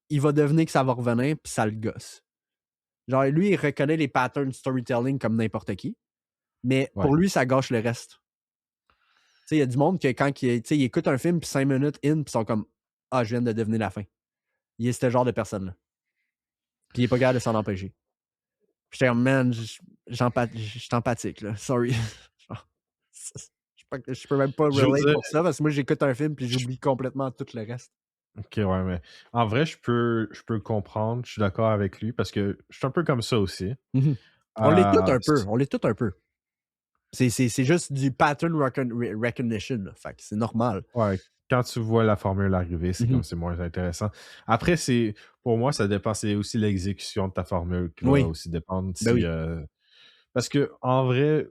S2: il va devenir que ça va revenir, puis ça le gosse. Genre, lui, il reconnaît les patterns storytelling comme n'importe qui, mais pour lui, ça gâche le reste. Tu sais, il y a du monde que quand il écoute un film, puis 5 minutes in, puis ils sont comme « Ah, je viens de deviner la fin. » Il est ce genre de personne-là. Puis il est pas capable de s'en empêcher. Puis j'étais comme « Man, je suis empathique, là. Sorry. » Je peux même pas relate pour ça, parce que moi, j'écoute un film, puis j'oublie complètement tout le reste.
S1: Ok, ouais, mais en vrai, je peux le comprendre. Je suis d'accord avec lui, parce que je suis un peu comme ça aussi.
S2: On l'est tout un peu. C'est juste du pattern recognition. Là. Fait que c'est normal.
S1: Ouais, quand tu vois la formule arriver, c'est comme c'est moins intéressant. Après, pour moi, ça dépend. C'est aussi l'exécution de ta formule qui va aussi dépendre. Parce que en vrai,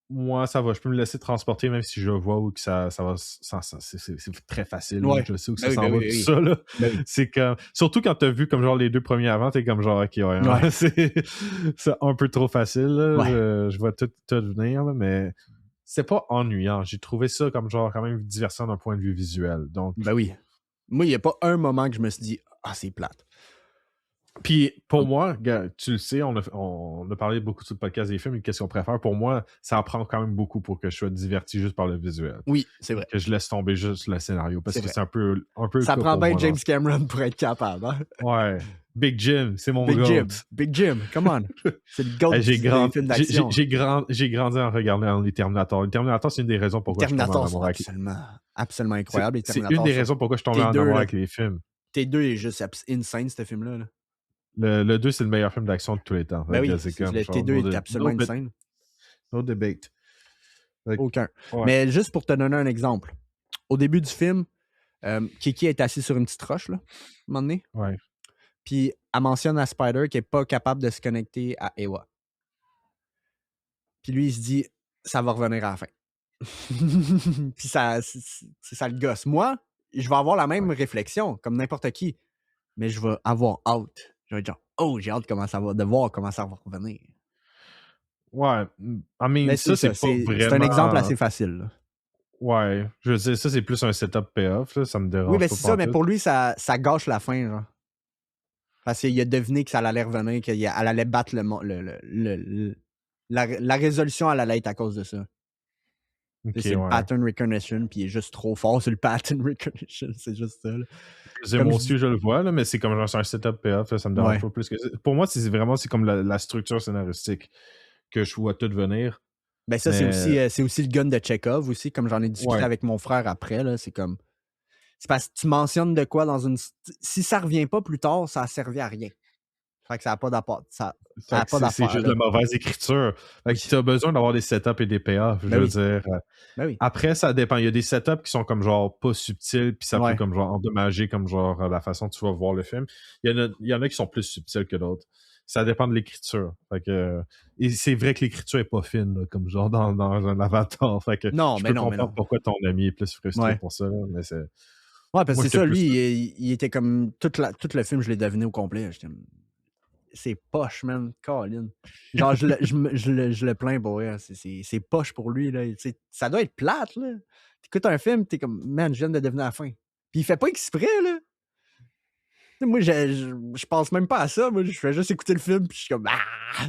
S1: moi, ça va. Je peux me laisser transporter même si je vois où que ça va. C'est très facile.
S2: Ouais.
S1: Je sais où ça s'en va, tout ça. Là. C'est comme. Surtout quand t'as vu comme genre les 2 premiers avant, t'es comme genre ok, ouais. C'est un peu trop facile. Là. Je vois tout venir, là, mais c'était pas ennuyant. J'ai trouvé ça comme genre quand même divertissant d'un point de vue visuel. Donc,
S2: Ben oui. Moi, il n'y a pas un moment que je me suis dit « Ah, c'est plate. »
S1: puis pour moi, gars, tu le sais, on a parlé beaucoup sur le podcast des films et qu'est-ce qu'on préfère. Pour moi, ça en prend quand même beaucoup pour que je sois diverti juste par le visuel.
S2: Oui, c'est vrai.
S1: Que je laisse tomber juste le scénario parce que
S2: vrai.
S1: c'est un peu
S2: Ça
S1: le cas
S2: prend
S1: pour
S2: bien
S1: moi,
S2: James Cameron pour être capable. Hein?
S1: Ouais. Big Jim, c'est mon
S2: Big
S1: goat.
S2: Jim. Big Jim, come on. C'est le goat
S1: Hey,
S2: des films d'action.
S1: j'ai grandi en regardant les Terminator. Les Terminator, c'est une des raisons pourquoi je suis tombé en amour avec
S2: absolument incroyable.
S1: C'est une des raisons pourquoi je suis tombé en amour avec les films.
S2: T2 est juste insane, ce film-là. Là.
S1: Le 2, c'est le meilleur film d'action de tous les temps.
S2: Ben oui,
S1: c'est comme,
S2: le
S1: genre,
S2: T2 est absolument insane.
S1: No debate.
S2: Aucun.
S1: Ouais.
S2: Mais juste pour te donner un exemple. Au début du film, Kiki est assis sur une petite roche, là, à un moment donné.
S1: Ouais.
S2: Puis elle mentionne à Spider qu'il n'est pas capable de se connecter à Ewa. Puis lui, il se dit, ça va revenir à la fin. Puis ça le gosse. Moi, je vais avoir la même réflexion, comme n'importe qui. Mais je vais avoir hâte. Je vais être genre, oh, j'ai hâte de voir comment ça va revenir.
S1: Ouais. I mean,
S2: mais
S1: ça, c'est pas vraiment...
S2: C'est un exemple assez facile. Là.
S1: Ouais. Je veux dire, ça, c'est plus un setup payoff. Là. Ça me dérange
S2: oui, mais
S1: pas.
S2: c'est ça, mais pour lui, ça gâche la fin. Genre. Parce qu'il a deviné que ça allait revenir, qu'elle allait battre la résolution, elle allait être à cause de ça. Okay, c'est le pattern recognition, puis il est juste trop fort sur le pattern recognition. C'est juste ça. Là.
S1: Moi aussi, je le vois, là, mais c'est comme genre un setup payoff. Là, ça me dérange pas plus que ça. Pour moi, c'est comme la structure scénaristique que je vois tout venir.
S2: Ben ça, c'est aussi le gun de Chekhov aussi, comme j'en ai discuté avec mon frère après. Là, c'est comme. C'est parce que tu mentionnes de quoi dans une. Si ça revient pas plus tard, ça a servi à rien. Fait que ça n'a pas d'apport.
S1: C'est juste de la mauvaise écriture. Fait que tu as besoin d'avoir des setups et des payoffs. Je veux dire.
S2: Ben oui.
S1: Après, ça dépend. Il y a des setups qui sont comme genre pas subtils, puis ça peut comme genre endommager comme genre la façon dont tu vas voir le film. Il y en a qui sont plus subtils que d'autres. Ça dépend de l'écriture. Fait que, et c'est vrai que l'écriture est pas fine, là, comme genre dans un avatar. Fait que je peux comprendre pourquoi ton ami est plus frustré pour ça. Là, mais c'est...
S2: Ouais, parce que c'est ça, lui, il était comme. Tout le film, je l'ai deviné au complet. C'est poche, man. Colin. Genre, je le plains pour rien. C'est poche pour lui. Là. Ça doit être plate, là. T'écoutes un film, t'es comme, man, je viens de devenir à la fin. Puis il fait pas exprès, là. Moi, je pense même pas à ça. Moi, je fais juste écouter le film, puis je suis comme, ah!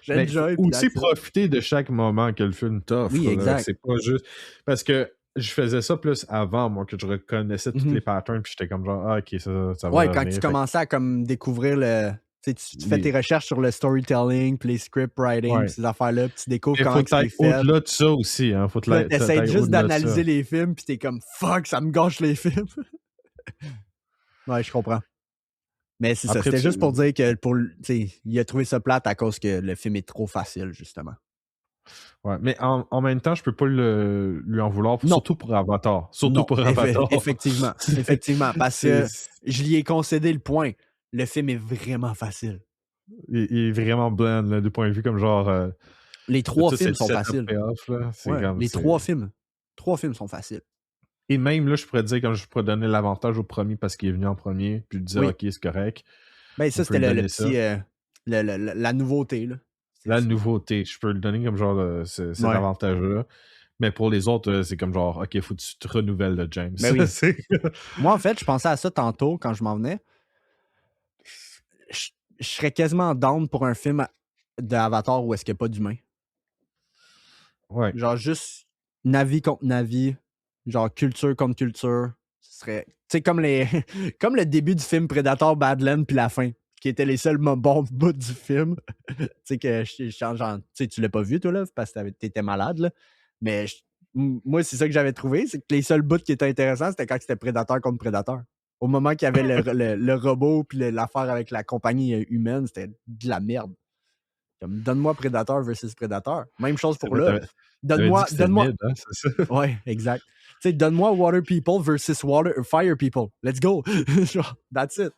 S1: J'enjoy. Aussi profiter de chaque moment que le film t'offre.
S2: Oui, exact.
S1: C'est pas juste. Parce que je faisais ça plus avant, moi, que je reconnaissais tous les patterns, puis j'étais comme genre, ah, ok, ça va.
S2: Ouais, quand tu commençais à comme découvrir le. Tu fais tes recherches sur le storytelling, puis les script writing, puis ces affaires-là, puis tu découvres comment c'est fait.
S1: Au-delà de ça aussi, hein. Faut
S2: t'essaies juste d'analyser les films, puis t'es comme, fuck, ça me gâche les films. Ouais, je comprends. Mais c'est ça, c'était juste pour dire que il a trouvé ça plate à cause que le film est trop facile, justement.
S1: Ouais, mais en même temps, je peux pas lui en vouloir, surtout pour Avatar.
S2: Effectivement, parce que je lui ai concédé le point. Le film est vraiment facile.
S1: Il est vraiment bland, là, du point de vue comme genre...
S2: les 3 films sont faciles. Les 3 films. 3 films sont faciles.
S1: Et même là, je pourrais dire, comme je pourrais donner l'avantage au premier parce qu'il est venu en premier, puis dire, ok, c'est correct.
S2: Ben, ça, c'était le petit... la nouveauté, là.
S1: La nouveauté. Je peux le donner comme genre cet avantage-là. Mais pour les autres, c'est comme genre, ok, faut que tu te renouvelles de James.
S2: Ben oui. Moi, en fait, je pensais à ça tantôt quand je m'en venais. Je serais quasiment down pour un film d'Avatar où est-ce qu'il n'y a pas d'humain.
S1: Ouais.
S2: Genre juste Navi contre Navi. Genre culture contre culture. Ce serait. Tu sais, comme le début du film Predator Badland puis la fin, qui étaient les seuls bons bouts du film. Tu sais, que genre, tu l'as pas vu, toi, là, parce que t'étais malade, là. Mais moi, c'est ça que j'avais trouvé, c'est que les seuls bouts qui étaient intéressants, c'était quand c'était Prédateur contre Prédateur. Au moment qu'il y avait le robot puis l'affaire avec la compagnie humaine, c'était de la merde. Comme, donne-moi Prédateur versus Prédateur. Même chose pour là. Donne-moi.
S1: Mid, hein, c'est ça?
S2: Ouais, exact. Tu sais, donne-moi Water People versus Fire People. Let's go. That's it.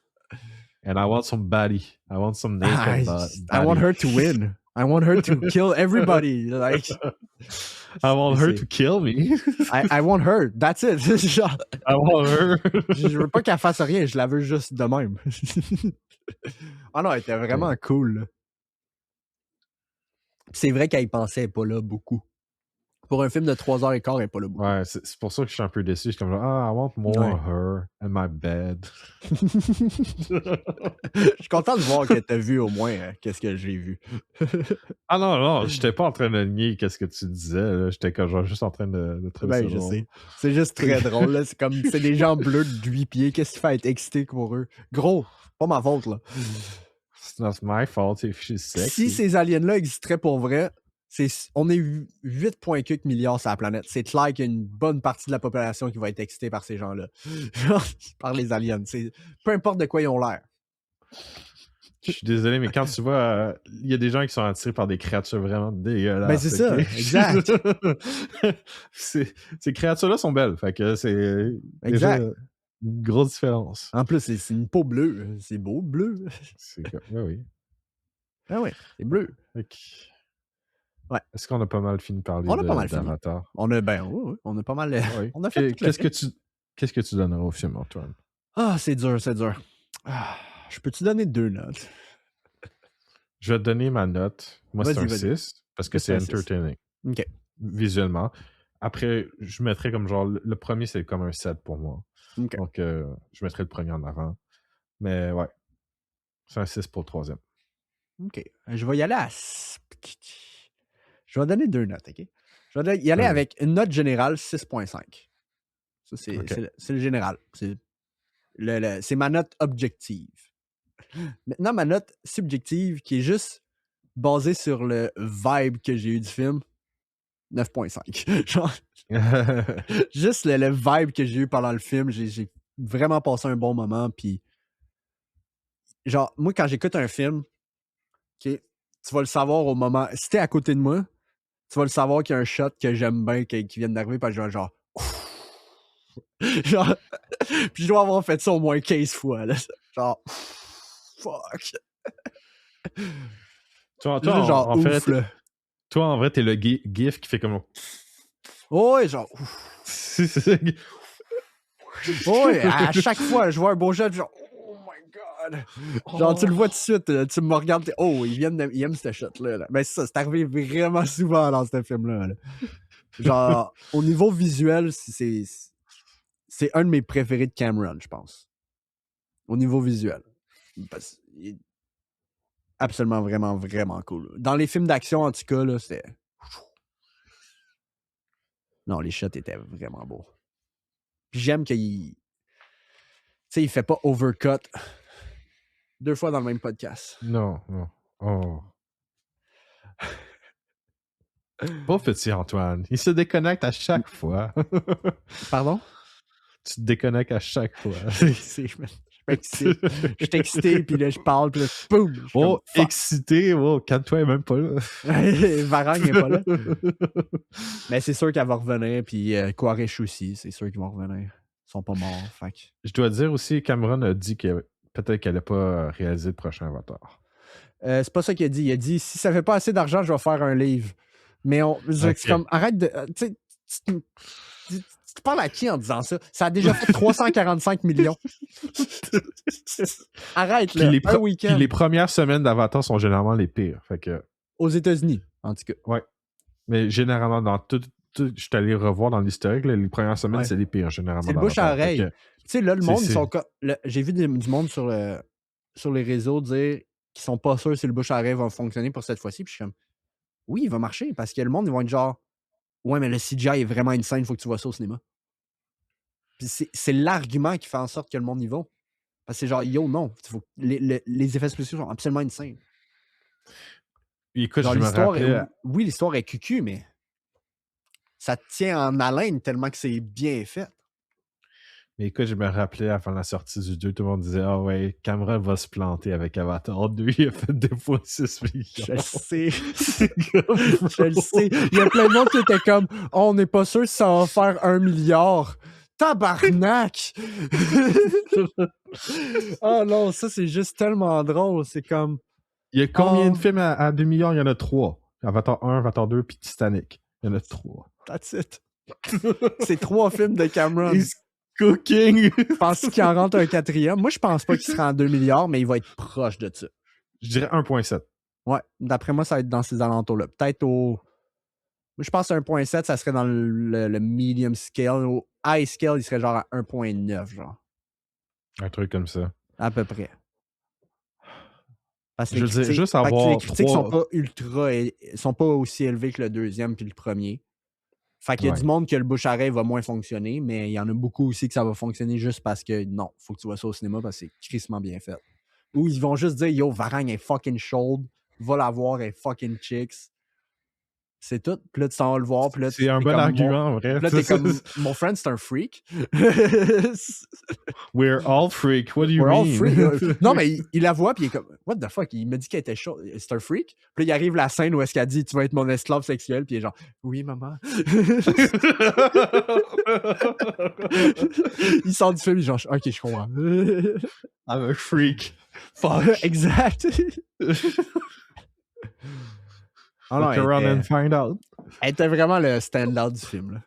S1: And I want some baddie. I want some naked baddie.
S2: I want her to win. I want her to kill everybody. Like,
S1: I want her to kill me.
S2: I want her. That's it.
S1: I want her.
S2: Je veux pas qu'elle fasse rien. Je la veux juste de même. Ah non, elle était vraiment cool. C'est vrai qu'elle y pensait, elle est pas là beaucoup. Pour un film de 3h15, elle n'est pas là beaucoup.
S1: Ouais, c'est pour ça que je suis un peu déçu. Je suis comme genre, I want more her in my bed.
S2: Je suis content de voir que tu as vu au moins qu'est-ce que j'ai vu.
S1: Ah non, j'étais pas en train de nier qu'est-ce que tu disais. J'étais genre juste en train de trouver ça
S2: Je
S1: drôle.
S2: sais. C'est juste très drôle. Là. C'est des gens bleus de 8 pieds. Qu'est-ce qui fait être excité pour eux? Gros, pas ma faute, là.
S1: It's not my fault if she's sexy.
S2: Si ces aliens-là existeraient pour vrai, on est 8,4 milliards sur la planète. C'est clair qu'il y a une bonne partie de la population qui va être excitée par ces gens-là. Par les aliens. Peu importe de quoi ils ont l'air.
S1: Je suis désolé, mais quand tu vois, il y a des gens qui sont attirés par des créatures vraiment dégueulasses.
S2: Ben c'est ça, exact.
S1: Ces créatures-là sont belles, fait que c'est
S2: exact.
S1: Une grosse différence.
S2: En plus, c'est une peau bleue. C'est beau, bleu.
S1: C'est comme, oui.
S2: Ah oui, c'est bleu.
S1: Ouais.
S2: Est-ce
S1: qu'on a pas mal fini de parler d'Avatar?
S2: On a pas mal...
S1: Oui.
S2: On a fait
S1: Qu'est-ce que tu donnerais au film, Antoine?
S2: Ah, c'est dur. Je peux-tu donner 2 notes?
S1: Je vais te donner ma note. Moi, c'est un 6, parce que c'est entertaining.
S2: OK.
S1: Visuellement. Après, je mettrais comme genre... Le premier, c'est comme un 7 pour moi.
S2: Okay.
S1: Donc, je mettrais le premier en avant. Mais ouais. C'est un 6 pour le troisième.
S2: OK. Je vais y aller à... Je vais donner 2 notes, OK? Je vais y aller avec une note générale 6,5. Ça, c'est le général. C'est ma note objective. Maintenant, ma note subjective, qui est juste basée sur le vibe que j'ai eu du film, 9,5. Genre, juste le vibe que j'ai eu pendant le film, j'ai vraiment passé un bon moment. Puis, genre, moi, quand j'écoute un film, tu vas le savoir au moment. Si t'es à côté de moi, tu vas le savoir qu'il y a un shot que j'aime bien qui vient d'arriver, parce que genre. Genre. Puis je dois avoir fait ça au moins 15 fois. Là. Genre. Fuck.
S1: Toi, en fait, toi, en vrai, t'es le gif qui fait comme...
S2: Oh, ouais, genre... ouais, à chaque fois, je vois un beau shot, genre... Oh my God! Genre, tu le vois tout de suite, tu me regardes, oh, il aime ce shot-là. Là. Ben, c'est arrivé vraiment souvent dans ce film-là. Là. Genre, au niveau visuel, c'est un de mes préférés de Cameron, je pense. Au niveau visuel. Parce qu'il absolument, vraiment, vraiment cool. Dans les films d'action, en tout cas, là, c'était... Non, les shots étaient vraiment beaux. Puis j'aime qu'il... Tu sais, il fait pas overcut 2 fois dans le même podcast.
S1: Non. Oh. Pauvre petit Antoine. Il se déconnecte à chaque fois.
S2: Pardon?
S1: Tu te déconnectes à chaque fois.
S2: Je suis excité. Je suis excité, puis là, je parle, puis là, boum!
S1: Oh, excité! Oh, calme-toi, elle est même pas là.
S2: Varang n'est pas là. Mais c'est sûr qu'elle va revenir, puis Quaritch aussi, c'est sûr qu'ils vont revenir. Ils sont pas morts, fait.
S1: Je dois dire aussi, Cameron a dit que peut-être qu'elle n'allait pas réaliser le prochain Avatar.
S2: C'est pas ça qu'il a dit. Il a dit, si ça fait pas assez d'argent, je vais faire un livre. Mais c'est comme, arrête de... Tu parles à qui en disant ça? Ça a déjà fait 345 millions. Arrête, là, un week-end.
S1: Puis les premières semaines d'Avatar sont généralement les pires. Fait que...
S2: Aux États-Unis, en tout cas.
S1: Ouais. Mais généralement, dans tout je suis allé revoir dans l'historique, les premières semaines, c'est les pires, généralement.
S2: C'est le bouche à oreille. Tu sais, là, le monde, j'ai vu du monde sur les réseaux dire qu'ils sont pas sûrs si le bouche à oreille va fonctionner pour cette fois-ci. Puis je suis comme, oui, il va marcher, parce que le monde, ils vont être genre, ouais, mais le CGI est vraiment insane, il faut que tu vois ça au cinéma. Puis c'est l'argument qui fait en sorte que le monde y va. Parce que c'est genre, yo, non, les effets spéciaux sont absolument insane.
S1: Écoute,
S2: genre, oui, l'histoire est cucu, mais ça tient en haleine tellement que c'est bien fait.
S1: Mais écoute, je me rappelais avant la sortie du 2, tout le monde disait « Ah ouais, Cameron va se planter avec Avatar 2, il a fait 2,6 millions. »
S2: Je le sais. Je le sais. Il y a plein de monde qui était comme « Oh, on n'est pas sûr si ça va faire 1 milliard. » Tabarnak! Oh non, ça c'est juste tellement drôle. C'est comme...
S1: Il y a combien de films à 2 millions? Il y en a 3. Avatar 1, Avatar 2, puis Titanic. Il y en a 3.
S2: That's it. C'est 3 films de Cameron.
S1: He's cooking!
S2: Je pense qu'il en rentre un 4e. Moi, je pense pas qu'il sera en 2 milliards, mais il va être proche de ça.
S1: Je dirais 1,7.
S2: Ouais, d'après moi, ça va être dans ces alentours-là. Peut-être au... Je pense que 1.7, ça serait dans le medium scale. Au high scale, il serait genre à 1.9, genre.
S1: Un truc comme ça.
S2: À peu près. Parce que
S1: Je veux dire, juste
S2: les
S1: avoir
S2: critiques sont
S1: 3.
S2: pas sont pas aussi élevées que le deuxième puis le premier. Fait qu'il y a du
S1: Ouais.
S2: monde que le bouche-oreille va moins fonctionner, mais il y en a beaucoup aussi que ça va fonctionner juste parce que non, faut que tu vois ça au cinéma parce que c'est crissement bien fait. Ou ils vont juste dire yo, Varang est fucking chaude, va la voir, elle est fucking chicks. C'est tout. Puis là, tu t'en vas le voir. Puis là,
S1: C'est un
S2: t'es
S1: bon
S2: comme
S1: argument, en vrai.
S2: Puis là, t'es comme mon friend, c'est un freak.
S1: We're all freak. What do you
S2: We're all
S1: mean?
S2: free. Non, mais il la voit, puis il est comme, what the fuck? Il me dit qu'elle était chaude. C'est un freak. Puis là, il arrive la scène où est-ce qu'elle dit, tu vas être mon esclave sexuel, puis il est genre, oui, maman. Il sort du film, il est genre, ok, je comprends.
S1: I'm a freak. Fuck.
S2: Exact. Oh non,
S1: Look around and find out.
S2: Elle était vraiment le stand-out du film. Là.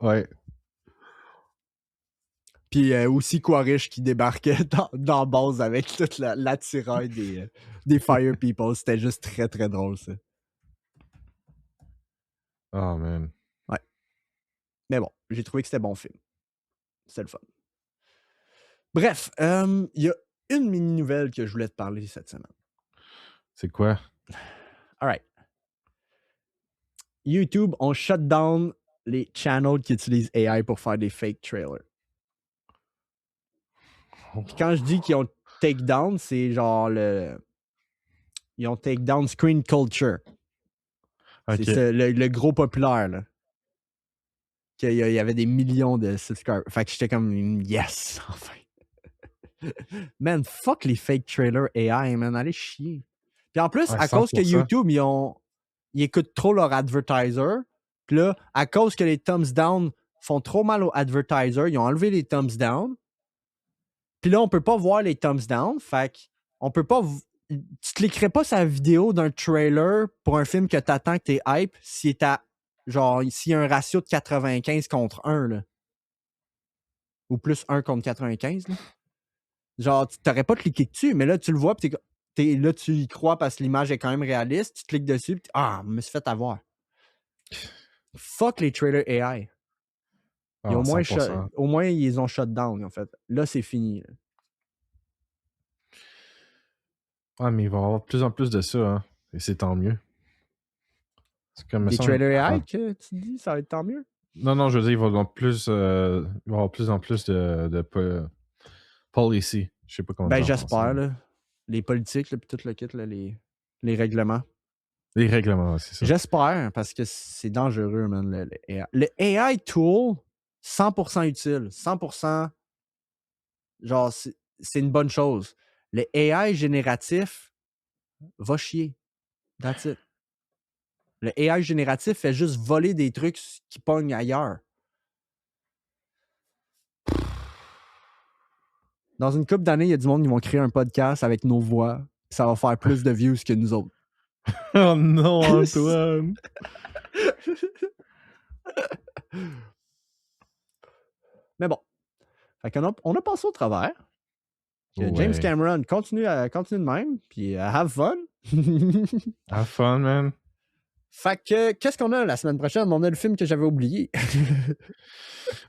S1: Ouais.
S2: Puis aussi Quaritch qui débarquait dans base avec toute l'attirail des Fire People. C'était juste très, très drôle, ça.
S1: Oh, man.
S2: Ouais. Mais bon, j'ai trouvé que c'était bon film. C'était le fun. Bref, il y a une mini-nouvelle que je voulais te parler cette semaine.
S1: C'est quoi?
S2: All right. YouTube ont shut down les channels qui utilisent AI pour faire des fake trailers. Puis quand je dis qu'ils ont take down, c'est genre ils ont take down Screen Culture.
S1: Okay.
S2: C'est le gros populaire, là. Qu'il y avait des millions de subscribers. Fait que j'étais comme, yes, enfin. Man, fuck les fake trailers AI, man, allez chier. Puis en plus,
S1: Ouais,
S2: à cause que
S1: 100%.
S2: YouTube, ils écoutent trop leurs advertisers. Puis là, à cause que les thumbs down font trop mal aux advertisers, ils ont enlevé les thumbs down. Puis là, on peut pas voir les thumbs down. Fait qu'on peut pas... Tu cliquerais pas sur la vidéo d'un trailer pour un film que t'attends que t'es hype s'il est à... Genre, s'il y a un ratio de 95 contre 1, là. Ou plus 1 contre 95, là. Genre, tu t'aurais pas cliqué dessus, mais là, tu le vois, puis là, tu y crois parce que l'image est quand même réaliste. Tu cliques dessus, puis je me suis fait avoir. Fuck les trailers AI.
S1: Oh,
S2: Au moins, ils ont shut down, en fait. Là, c'est fini. Là.
S1: Ouais, mais il va y avoir de plus en plus de ça, hein. Et c'est tant mieux. C'est comme,
S2: Des trailers AI que tu dis, ça va être tant mieux?
S1: Non, je veux dire, il va y avoir plus en plus de policy. Je sais pas comment dire.
S2: J'espère, là. Les politiques, là, puis tout le kit, là, les règlements.
S1: Les règlements, c'est ça.
S2: J'espère, parce que c'est dangereux, man, le AI. Le AI tool, 100% utile. 100%, genre, c'est une bonne chose. Le AI génératif va chier. That's it. Le AI génératif fait juste voler des trucs qui pognent ailleurs. Dans une couple d'années, il y a du monde qui vont créer un podcast avec nos voix. Ça va faire plus de views que nous autres.
S1: Oh non, Antoine!
S2: Mais bon. Fait qu'on on a passé au travers.
S1: Ouais.
S2: James Cameron, continue de même. Puis have fun.
S1: Have fun, man.
S2: Fait que, qu'est-ce qu'on a la semaine prochaine? On a le film que j'avais oublié.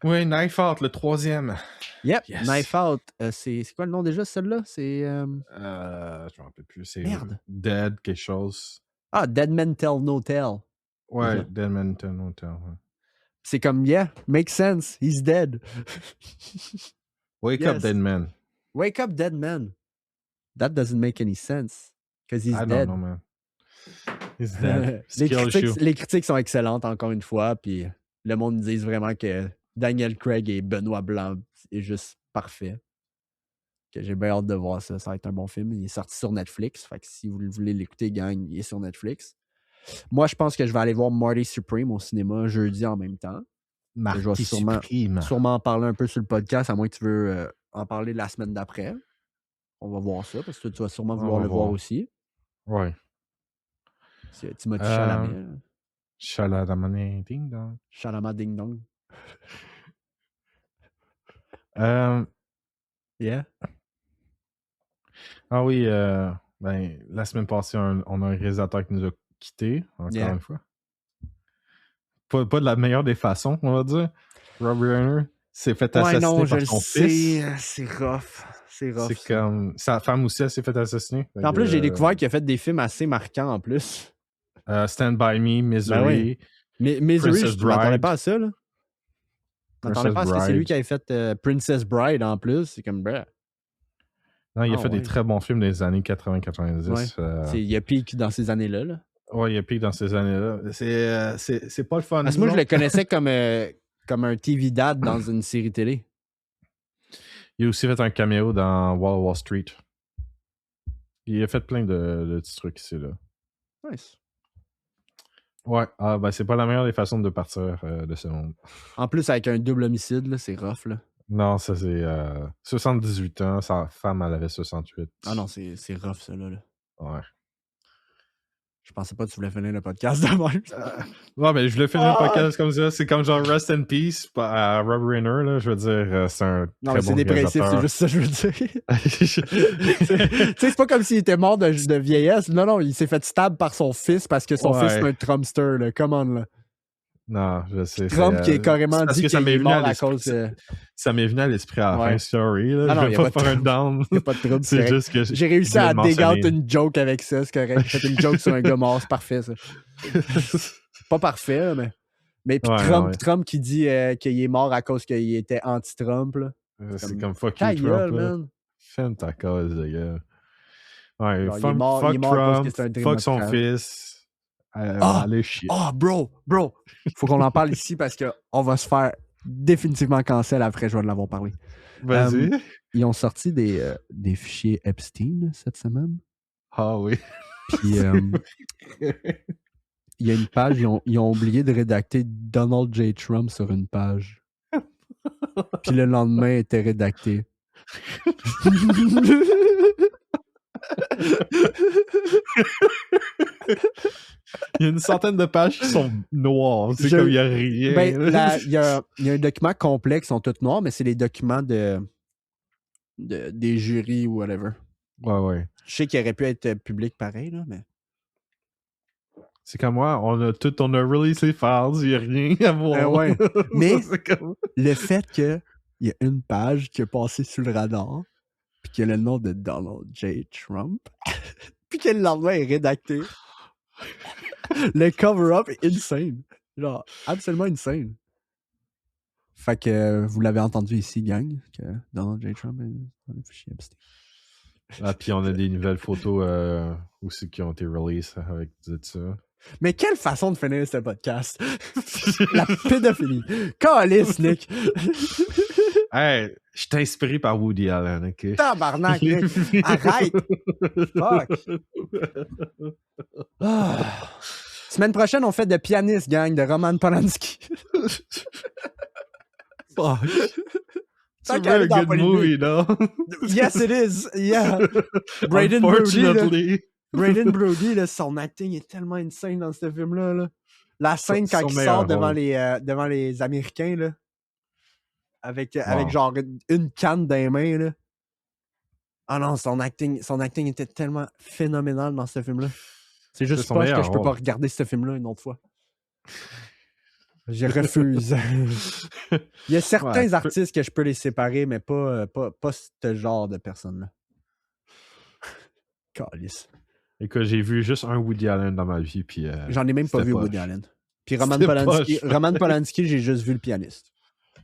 S1: Oui, Knife Out, le 3e.
S2: Yep,
S1: Yes.
S2: Knife Out. C'est quoi le nom déjà, celle-là? C'est...
S1: je me rappelle plus. C'est
S2: Merde.
S1: Dead quelque chose.
S2: Ah, Dead Men Tell No Tell.
S1: Ouais, Dead Man Tell No Tell. Ouais.
S2: C'est comme, yeah, makes sense. He's dead.
S1: Wake up, dead man.
S2: Wake up, dead man. That doesn't make any sense. Because he's dead.
S1: I don't know, man. He's dead.
S2: Les critiques sont excellentes, encore une fois. Puis le monde dit vraiment que Daniel Craig et Benoît Blanc est juste parfait. Que j'ai bien hâte de voir ça. Ça va être un bon film. Il est sorti sur Netflix. Fait que si vous voulez l'écouter, gang, il est sur Netflix. Moi, je pense que je vais aller voir Marty Supreme au cinéma jeudi en même temps.
S1: Marty
S2: je vais
S1: Supreme.
S2: sûrement en parler un peu sur le podcast, à moins que tu veux en parler la semaine d'après. On va voir ça, parce que tu vas sûrement vouloir le voir aussi.
S1: Ouais.
S2: C'est Timothée Chalamet.
S1: Chalamet Ding Dong.
S2: Chalamet Ding Dong.
S1: Yeah. Ah oui, Ben, la semaine passée, on a un réalisateur qui nous a quittés, encore une fois. Pas de la meilleure des façons, on va dire. Rob Reiner s'est fait assassiner par son fils.
S2: C'est rough. C'est
S1: comme... Sa femme aussi, elle s'est fait assassiner.
S2: En plus, j'ai découvert qu'il a fait des films assez marquants en plus.
S1: Stand By Me, Misery.
S2: Ben Misery, je m'attendais pas à ça, là. Je m'attendais pas à ce que c'est lui qui avait fait Princess Bride en plus. C'est comme, bref.
S1: Non, il a fait des très bons films des années 80-90.
S2: Il a pique dans ces années-là. Là.
S1: Ouais, il a pique dans ces années-là. C'est pas le fun.
S2: Parce que moi, je le connaissais comme un TV dad dans une série télé.
S1: Il a aussi fait un caméo dans Wall Street. Il a fait plein de petits trucs ici, là.
S2: Nice.
S1: Ouais, ben c'est pas la meilleure des façons de partir de ce monde.
S2: En plus, avec un double homicide, là, c'est rough, là.
S1: Non, ça c'est 78 ans, sa femme, elle avait 68.
S2: Ah non, c'est rough, ça, là.
S1: Ouais.
S2: Je pensais pas que tu voulais finir le podcast de même.
S1: Non, mais je voulais finir le podcast comme ça. C'est comme genre Rest in Peace à Rob Reiner, là. Je veux dire, c'est un
S2: non,
S1: très
S2: mais c'est
S1: bon
S2: des principes, c'est juste ça que je veux dire. Tu sais, c'est pas comme s'il était mort de vieillesse. Non, il s'est fait stab par son fils parce que son fils est un Trumpster, là. Come on, là.
S1: Non, je sais.
S2: Trump qui est carrément dit qu'il est mort à cause...
S1: Ça m'est venu à l'esprit à la fin, sorry. Là. Je vais pas faire un down.
S2: Il n'y a pas de trouble.
S1: C'est juste que
S2: j'ai réussi à dig out une joke avec ça, c'est correct. J'ai fait une joke sur un gars mort, c'est parfait, ça. Pas parfait, mais puis Trump qui dit qu'il est mort à cause qu'il était anti-Trump. Là.
S1: C'est comme fuck you, Trump. Man. Ferme ta cause, les gars. Ouais, genre, fuck Trump, fuck son fils. Allez chier.
S2: Bro, faut qu'on en parle ici parce qu'on va se faire définitivement cancel après, je vais l'avoir parlé.
S1: Vas-y.
S2: Ils ont sorti des fichiers Epstein cette semaine.
S1: Ah oui.
S2: Puis il y a une page, ils ont oublié de rédacter Donald J. Trump sur une page. Puis le lendemain, il était rédacté.
S1: Il y a une centaine de pages qui sont noires. C'est comme il n'y a rien.
S2: Ben, il y a un document complet qui sont tous noirs, mais c'est les documents des jurys ou whatever.
S1: Ouais.
S2: Je sais qu'il aurait pu être public pareil, là, mais...
S1: C'est comme moi, on a release les files, il n'y a rien à voir.
S2: Ouais. Mais le fait qu'il y a une page qui a passé sous le radar, puis qu'il y a le nom de Donald J. Trump, puis que le lendemain est rédacté. Le cover-up est insane. Genre, absolument insane. Fait que vous l'avez entendu ici, gang, que Donald J. Trump est dans le fichier Epstein.
S1: Ah, puis on a des nouvelles photos aussi qui ont été releasées avec ça.
S2: Mais quelle façon de finir ce podcast! La pédophilie! Calice, Nick!
S1: Hey, je t'ai inspiré par Woody Allen, ok?
S2: Tabarnak, Nick! Arrête! Fuck! Semaine prochaine, on fait de pianiste, gang, de Roman Polanski.
S1: Fuck! It's a very good movie, no?
S2: Yes, it is! Yeah! Braden Brody, là, son acting est tellement insane dans ce film-là. Là. La scène quand il sort devant les Américains, là, avec genre une canne dans les mains. Là. Ah non, son acting était tellement phénoménal dans ce film-là. C'est juste pas que je peux pas regarder ce film-là une autre fois. Je refuse. Il y a certains artistes que je peux les séparer, mais pas ce genre de personnes-là. Calice.
S1: Écoute, j'ai vu juste un Woody Allen dans ma vie, puis...
S2: J'en ai même pas vu Woody Allen. Puis Roman Polanski, j'ai juste vu Le Pianiste.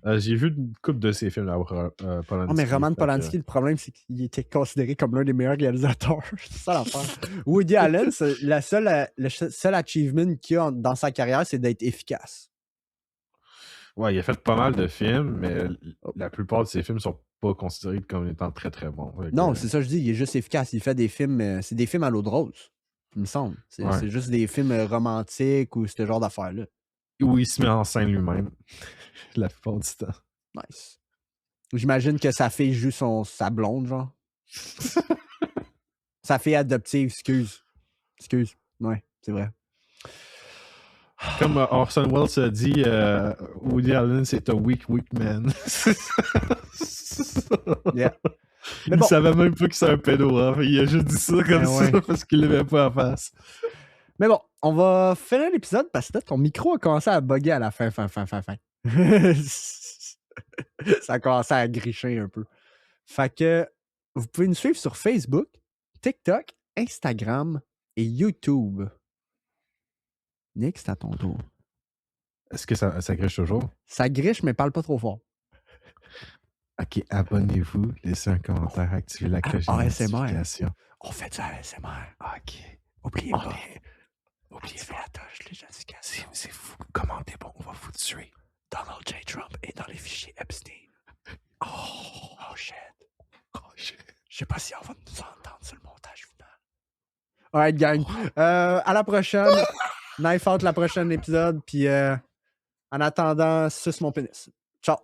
S1: J'ai vu une couple de ses films, Polanski.
S2: Ah, mais Roman Polanski, le problème, c'est qu'il était considéré comme l'un des meilleurs réalisateurs. C'est ça l'affaire. Woody Allen, le seul achievement qu'il a dans sa carrière, c'est d'être efficace.
S1: Ouais, il a fait pas mal de films, mais la plupart de ses films sont pas considérés comme étant très très bons.
S2: Non, c'est ça que je dis, il est juste efficace. Il fait des films, c'est des films à l'eau de rose, il me semble. C'est juste des films romantiques ou ce genre d'affaires-là.
S1: Où il se met en scène lui-même, la plupart du temps.
S2: Nice. J'imagine que sa fille joue sa blonde, genre. Sa fille adoptive, excuse. Ouais, c'est vrai.
S1: Comme Orson Welles a dit, Woody Allen, c'est un weak man.
S2: Yeah. Mais
S1: Il
S2: bon.
S1: savait même pas que c'est un pédo, hein. Il a juste dit ça comme ça parce qu'il l'avait pas en face.
S2: Mais bon, on va finir l'épisode parce que là, ton micro a commencé à bugger à la fin. Ça a commencé à gricher un peu. Fait que vous pouvez nous suivre sur Facebook, TikTok, Instagram et YouTube. Nick, c'est à ton tour.
S1: Est-ce que ça griche toujours?
S2: Ça griche, mais parle pas trop fort.
S1: Ok, abonnez-vous, laissez un commentaire, activez la cloche de notification.
S2: On fait du ASMR.
S1: Ok.
S2: Oubliez pas.
S1: Oubliez pas. La cloche de notification. C'est fou. Commentez, bon, on va vous tuer.
S2: Donald J. Trump est dans les fichiers Epstein. Oh shit. Je sais pas si on va nous entendre sur le montage final. Alright, gang. À la prochaine. Knife out la prochaine épisode. Puis en attendant, suce mon pénis. Ciao.